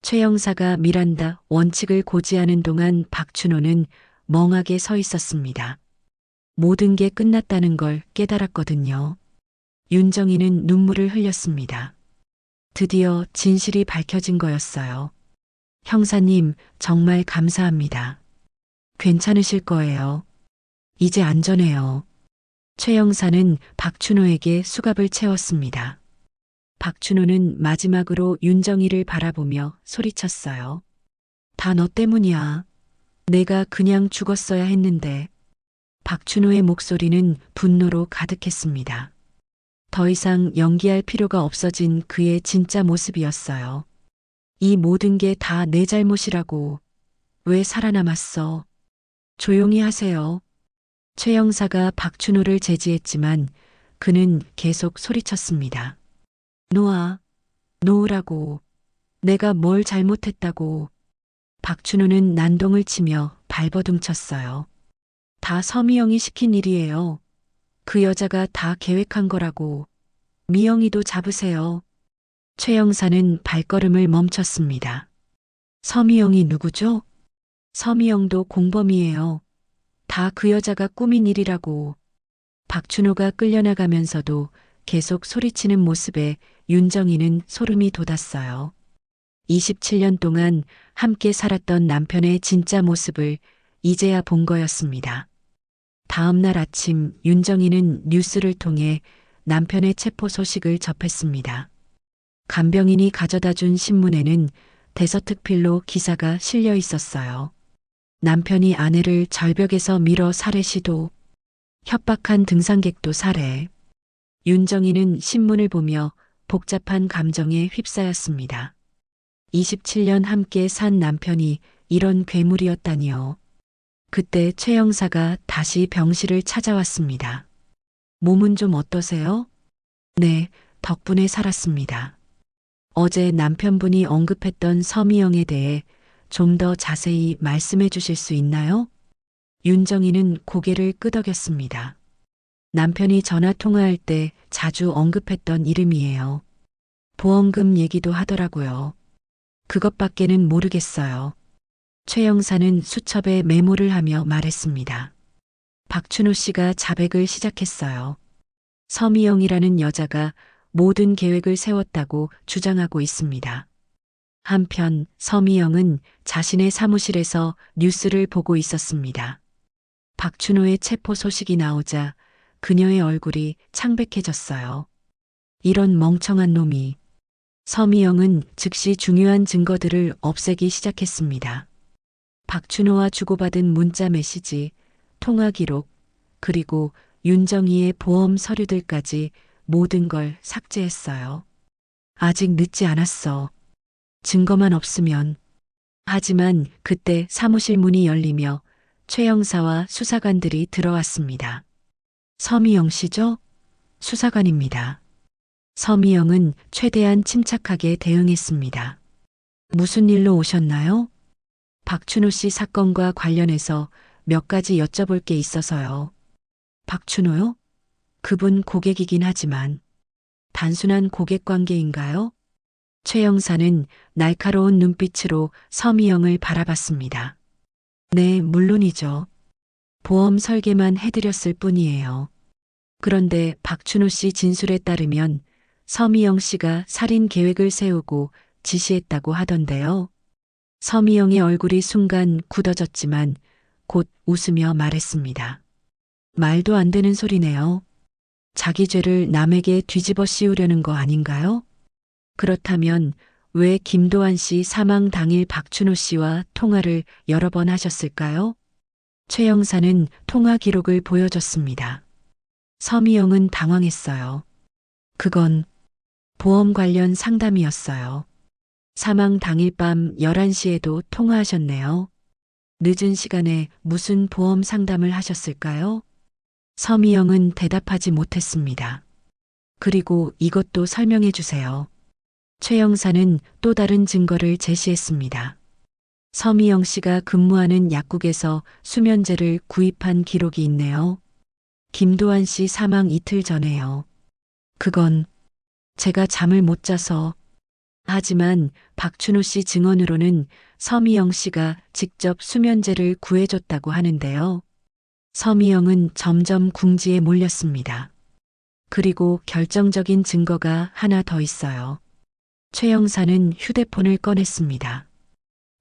최 형사가 미란다 원칙을 고지하는 동안 박춘호는 멍하게 서 있었습니다. 모든 게 끝났다는 걸 깨달았거든요. 윤정이는 눈물을 흘렸습니다. 드디어 진실이 밝혀진 거였어요. 형사님, 정말 감사합니다. 괜찮으실 거예요. 이제 안전해요. 최 형사는 박춘호에게 수갑을 채웠습니다. 박춘호는 마지막으로 윤정이를 바라보며 소리쳤어요. 다 너 때문이야. 내가 그냥 죽었어야 했는데. 박춘호의 목소리는 분노로 가득했습니다. 더 이상 연기할 필요가 없어진 그의 진짜 모습이었어요. 이 모든 게 다 내 잘못이라고. 왜 살아남았어? 조용히 하세요. 최 형사가 박춘호를 제지했지만 그는 계속 소리쳤습니다. 놓으라고. 내가 뭘 잘못했다고. 박춘호는 난동을 치며 발버둥 쳤어요. 다 서미영이 시킨 일이에요. 그 여자가 다 계획한 거라고. 미영이도 잡으세요. 최 형사는 발걸음을 멈췄습니다. 서미영이 누구죠? 서미영도 공범이에요. 다 그 여자가 꾸민 일이라고. 박춘호가 끌려나가면서도 계속 소리치는 모습에 윤정이는 소름이 돋았어요. 27년 동안 함께 살았던 남편의 진짜 모습을 이제야 본 거였습니다. 다음 날 아침 윤정이는 뉴스를 통해 남편의 체포 소식을 접했습니다. 간병인이 가져다 준 신문에는 대서특필로 기사가 실려 있었어요. 남편이 아내를 절벽에서 밀어 살해 시도, 협박한 등산객도 살해. 윤정이는 신문을 보며 복잡한 감정에 휩싸였습니다. 27년 함께 산 남편이 이런 괴물이었다니요. 그때 최 형사가 다시 병실을 찾아왔습니다. 몸은 좀 어떠세요? 네, 덕분에 살았습니다. 어제 남편분이 언급했던 서미영에 대해 좀 더 자세히 말씀해 주실 수 있나요? 윤정이는 고개를 끄덕였습니다. 남편이 전화 통화할 때 자주 언급했던 이름이에요. 보험금 얘기도 하더라고요. 그것밖에는 모르겠어요. 최 형사는 수첩에 메모를 하며 말했습니다. 박춘호 씨가 자백을 시작했어요. 서미영이라는 여자가 모든 계획을 세웠다고 주장하고 있습니다. 한편 서미영은 자신의 사무실에서 뉴스를 보고 있었습니다. 박춘호의 체포 소식이 나오자 그녀의 얼굴이 창백해졌어요. 이런 멍청한 놈이. 서미영은 즉시 중요한 증거들을 없애기 시작했습니다. 박춘호와 주고받은 문자 메시지, 통화 기록, 그리고 윤정이의 보험 서류들까지 모든 걸 삭제했어요. 아직 늦지 않았어. 증거만 없으면. 하지만 그때 사무실 문이 열리며 최 형사와 수사관들이 들어왔습니다. 서미영 씨죠? 수사관입니다. 서미영은 최대한 침착하게 대응했습니다. 무슨 일로 오셨나요? 박춘호 씨 사건과 관련해서 몇 가지 여쭤볼 게 있어서요. 박춘호요? 그분 고객이긴 하지만 단순한 고객 관계인가요? 최 형사는 날카로운 눈빛으로 서미영을 바라봤습니다. 네, 물론이죠. 보험 설계만 해드렸을 뿐이에요. 그런데 박춘호 씨 진술에 따르면 서미영 씨가 살인 계획을 세우고 지시했다고 하던데요. 서미영의 얼굴이 순간 굳어졌지만 곧 웃으며 말했습니다. 말도 안 되는 소리네요. 자기 죄를 남에게 뒤집어 씌우려는 거 아닌가요? 그렇다면 왜 김도환 씨 사망 당일 박춘호 씨와 통화를 여러 번 하셨을까요? 최 형사는 통화 기록을 보여줬습니다. 서미영은 당황했어요. 그건 보험 관련 상담이었어요. 사망 당일 밤 11시에도 통화하셨네요. 늦은 시간에 무슨 보험 상담을 하셨을까요? 서미영은 대답하지 못했습니다. 그리고 이것도 설명해 주세요. 최 형사는 또 다른 증거를 제시했습니다. 서미영 씨가 근무하는 약국에서 수면제를 구입한 기록이 있네요. 김도환 씨 사망 이틀 전에요. 그건 제가 잠을 못 자서. 하지만 박춘호 씨 증언으로는 서미영 씨가 직접 수면제를 구해줬다고 하는데요. 서미영은 점점 궁지에 몰렸습니다. 그리고 결정적인 증거가 하나 더 있어요. 최 형사는 휴대폰을 꺼냈습니다.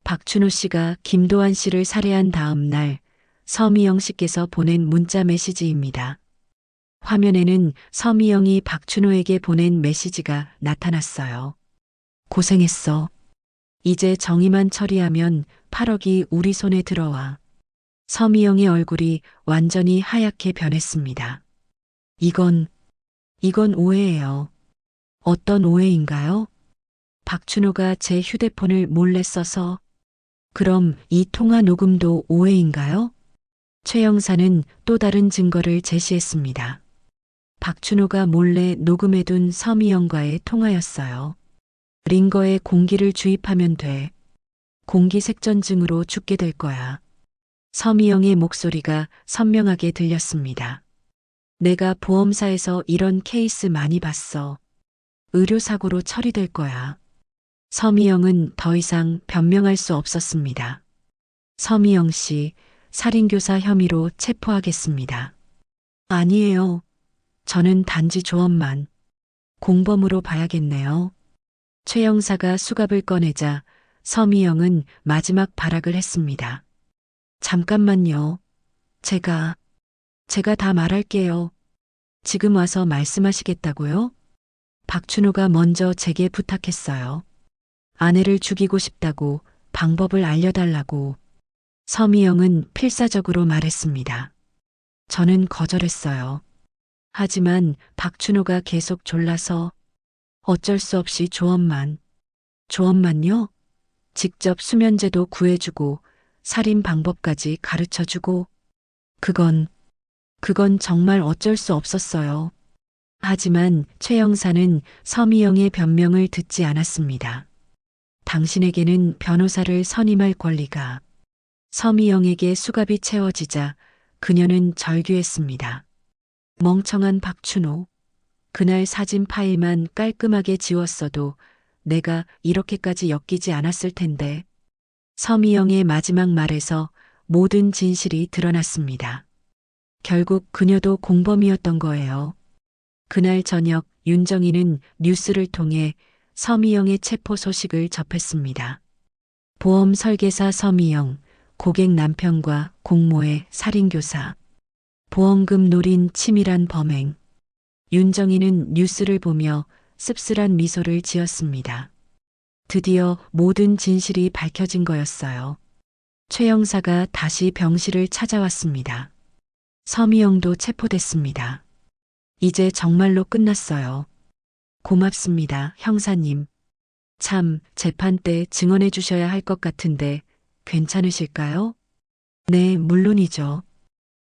박춘호 씨가 김도환 씨를 살해한 다음 날 서미영 씨께서 보낸 문자 메시지입니다. 화면에는 서미영이 박춘호에게 보낸 메시지가 나타났어요. 고생했어. 이제 정의만 처리하면 8억이 우리 손에 들어와. 서미영의 얼굴이 완전히 하얗게 변했습니다. 이건 오해예요. 어떤 오해인가요? 박춘호가 제 휴대폰을 몰래 써서. 그럼 이 통화 녹음도 오해인가요? 최 형사는 또 다른 증거를 제시했습니다. 박춘호가 몰래 녹음해둔 서미영과의 통화였어요. 링거에 공기를 주입하면 돼. 공기색전증으로 죽게 될 거야. 서미영의 목소리가 선명하게 들렸습니다. 내가 보험사에서 이런 케이스 많이 봤어. 의료사고로 처리될 거야. 서미영은 더 이상 변명할 수 없었습니다. 서미영 씨, 살인교사 혐의로 체포하겠습니다. 아니에요. 저는 단지 조언만. 공범으로 봐야겠네요. 최 형사가 수갑을 꺼내자 서미영은 마지막 발악을 했습니다. 잠깐만요. 제가 다 말할게요. 지금 와서 말씀하시겠다고요? 박춘호가 먼저 제게 부탁했어요. 아내를 죽이고 싶다고 방법을 알려달라고. 서미영은 필사적으로 말했습니다. 저는 거절했어요. 하지만 박춘호가 계속 졸라서 어쩔 수 없이 조언만요? 직접 수면제도 구해주고 살인 방법까지 가르쳐주고. 그건 정말 어쩔 수 없었어요. 하지만 최 형사는 서미영의 변명을 듣지 않았습니다. 당신에게는 변호사를 선임할 권리가. 서미영에게 수갑이 채워지자 그녀는 절규했습니다. 멍청한 박춘호. 그날 사진 파일만 깔끔하게 지웠어도 내가 이렇게까지 엮이지 않았을 텐데. 서미영의 마지막 말에서 모든 진실이 드러났습니다. 결국 그녀도 공범이었던 거예요. 그날 저녁 윤정희는 뉴스를 통해 서미영의 체포 소식을 접했습니다. 보험 설계사 서미영, 고객 남편과 공모의 살인교사, 보험금 노린 치밀한 범행. 윤정희는 뉴스를 보며 씁쓸한 미소를 지었습니다. 드디어 모든 진실이 밝혀진 거였어요. 최 형사가 다시 병실을 찾아왔습니다. 서미영도 체포됐습니다. 이제 정말로 끝났어요. 고맙습니다, 형사님. 참, 재판 때 증언해 주셔야 할 것 같은데 괜찮으실까요? 네, 물론이죠.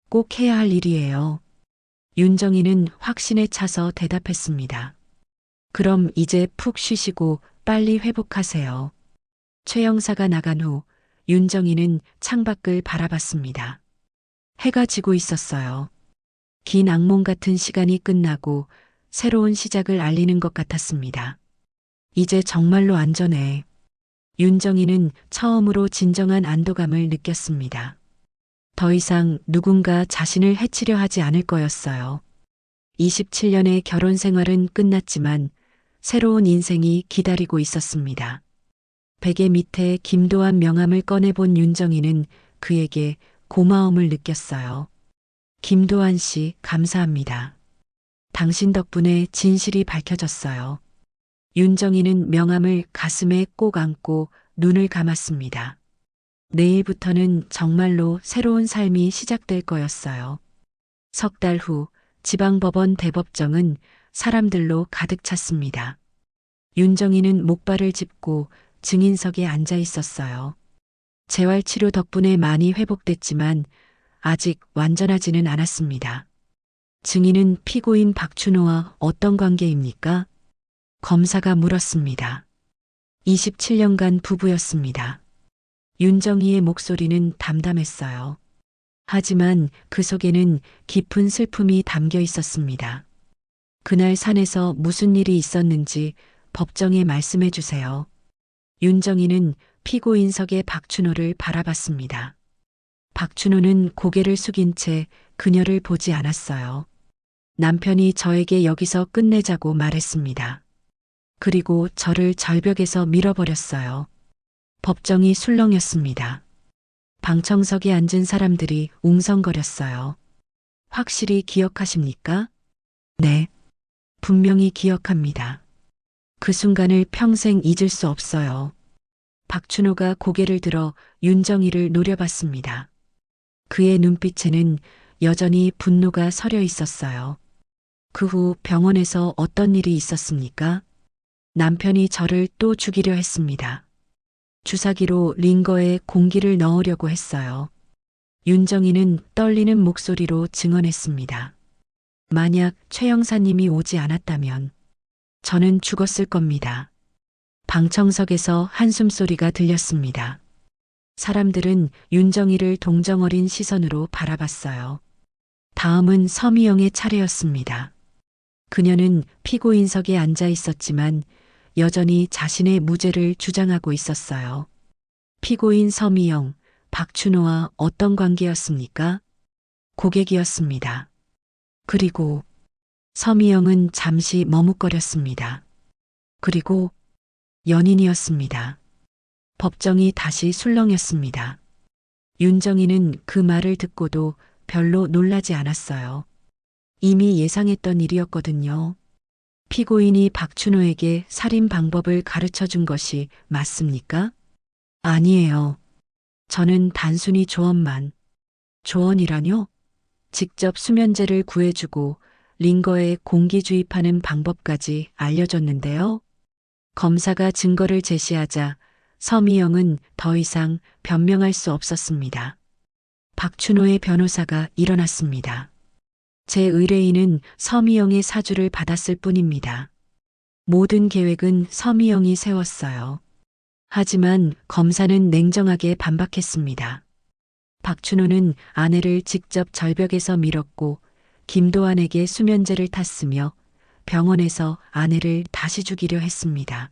꼭 해야 할 일이에요. 윤정희는 확신에 차서 대답했습니다. 그럼 이제 푹 쉬시고 빨리 회복하세요. 최 형사가 나간 후 윤정희는 창밖을 바라봤습니다. 해가 지고 있었어요. 긴 악몽 같은 시간이 끝나고 새로운 시작을 알리는 것 같았습니다. 이제 정말로 안전해. 윤정이는 처음으로 진정한 안도감을 느꼈습니다. 더 이상 누군가 자신을 해치려 하지 않을 거였어요. 27년의 결혼 생활은 끝났지만 새로운 인생이 기다리고 있었습니다. 베개 밑에 김도한 명함을 꺼내본 윤정이는 그에게 고마움을 느꼈어요. 김도한 씨, 감사합니다. 당신 덕분에 진실이 밝혀졌어요. 윤정이는 명함을 가슴에 꼭 안고 눈을 감았습니다. 내일부터는 정말로 새로운 삶이 시작될 거였어요. 석 달 후 지방법원 대법정은 사람들로 가득 찼습니다. 윤정이는 목발을 짚고 증인석에 앉아 있었어요. 재활치료 덕분에 많이 회복됐지만 아직 완전하지는 않았습니다. 증인은 피고인 박춘호와 어떤 관계입니까? 검사가 물었습니다. 27년간 부부였습니다. 윤정이의 목소리는 담담했어요. 하지만 그 속에는 깊은 슬픔이 담겨 있었습니다. 그날 산에서 무슨 일이 있었는지 법정에 말씀해 주세요. 윤정이는 피고인석의 박춘호를 바라봤습니다. 박춘호는 고개를 숙인 채 그녀를 보지 않았어요. 남편이 저에게 여기서 끝내자고 말했습니다. 그리고 저를 절벽에서 밀어버렸어요. 법정이 술렁였습니다. 방청석에 앉은 사람들이 웅성거렸어요. 확실히 기억하십니까? 네. 분명히 기억합니다. 그 순간을 평생 잊을 수 없어요. 박춘호가 고개를 들어 윤정이를 노려봤습니다. 그의 눈빛에는 여전히 분노가 서려 있었어요. 그 후 병원에서 어떤 일이 있었습니까? 남편이 저를 또 죽이려 했습니다. 주사기로 링거에 공기를 넣으려고 했어요. 윤정이는 떨리는 목소리로 증언했습니다. 만약 최 형사님이 오지 않았다면 저는 죽었을 겁니다. 방청석에서 한숨소리가 들렸습니다. 사람들은 윤정이를 동정어린 시선으로 바라봤어요. 다음은 서미영의 차례였습니다. 그녀는 피고인석에 앉아 있었지만 여전히 자신의 무죄를 주장하고 있었어요. 피고인 서미영, 박춘호와 어떤 관계였습니까? 고객이었습니다. 그리고 서미영은 잠시 머뭇거렸습니다. 그리고 연인이었습니다. 법정이 다시 술렁였습니다. 윤정이는 그 말을 듣고도 별로 놀라지 않았어요. 이미 예상했던 일이었거든요. 피고인이 박춘호에게 살인 방법을 가르쳐 준 것이 맞습니까? 아니에요. 저는 단순히 조언만. 조언이라뇨? 직접 수면제를 구해주고 링거에 공기 주입하는 방법까지 알려줬는데요. 검사가 증거를 제시하자 서미영은 더 이상 변명할 수 없었습니다. 박춘호의 변호사가 일어났습니다. 제 의뢰인은 서미영의 사주를 받았을 뿐입니다. 모든 계획은 서미영이 세웠어요. 하지만 검사는 냉정하게 반박했습니다. 박춘호는 아내를 직접 절벽에서 밀었고 김도환에게 수면제를 탔으며 병원에서 아내를 다시 죽이려 했습니다.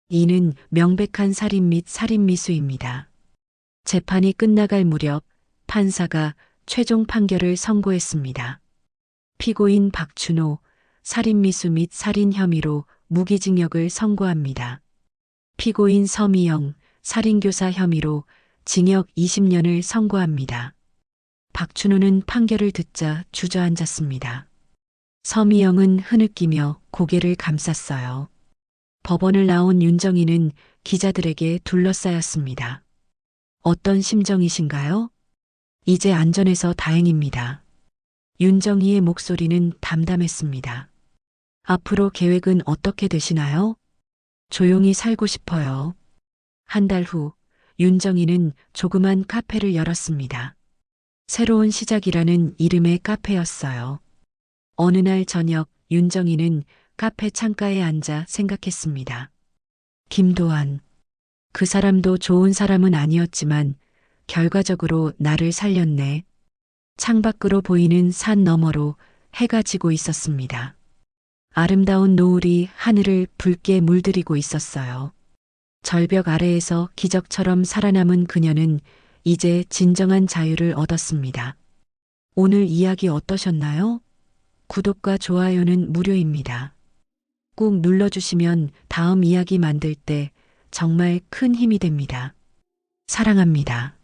이는 명백한 살인 및 살인미수입니다. 재판이 끝나갈 무렵 판사가 최종 판결을 선고했습니다. 피고인 박춘호, 살인미수 및 살인 혐의로 무기징역을 선고합니다. 피고인 서미영, 살인교사 혐의로 징역 20년을 선고합니다. 박춘호는 판결을 듣자 주저앉았습니다. 서미영은 흐느끼며 고개를 감쌌어요. 법원을 나온 윤정이는 기자들에게 둘러싸였습니다. 어떤 심정이신가요? 이제 안전해서 다행입니다. 윤정이의 목소리는 담담했습니다. 앞으로 계획은 어떻게 되시나요? 조용히 살고 싶어요. 한 달 후 윤정이는 조그만 카페를 열었습니다. 새로운 시작이라는 이름의 카페였어요. 어느 날 저녁 윤정이는 카페 창가에 앉아 생각했습니다. 김도환. 그 사람도 좋은 사람은 아니었지만 결과적으로 나를 살렸네. 창밖으로 보이는 산 너머로 해가 지고 있었습니다. 아름다운 노을이 하늘을 붉게 물들이고 있었어요. 절벽 아래에서 기적처럼 살아남은 그녀는 이제 진정한 자유를 얻었습니다. 오늘 이야기 어떠셨나요? 구독과 좋아요는 무료입니다. 꾹 눌러주시면 다음 이야기 만들 때 정말 큰 힘이 됩니다. 사랑합니다.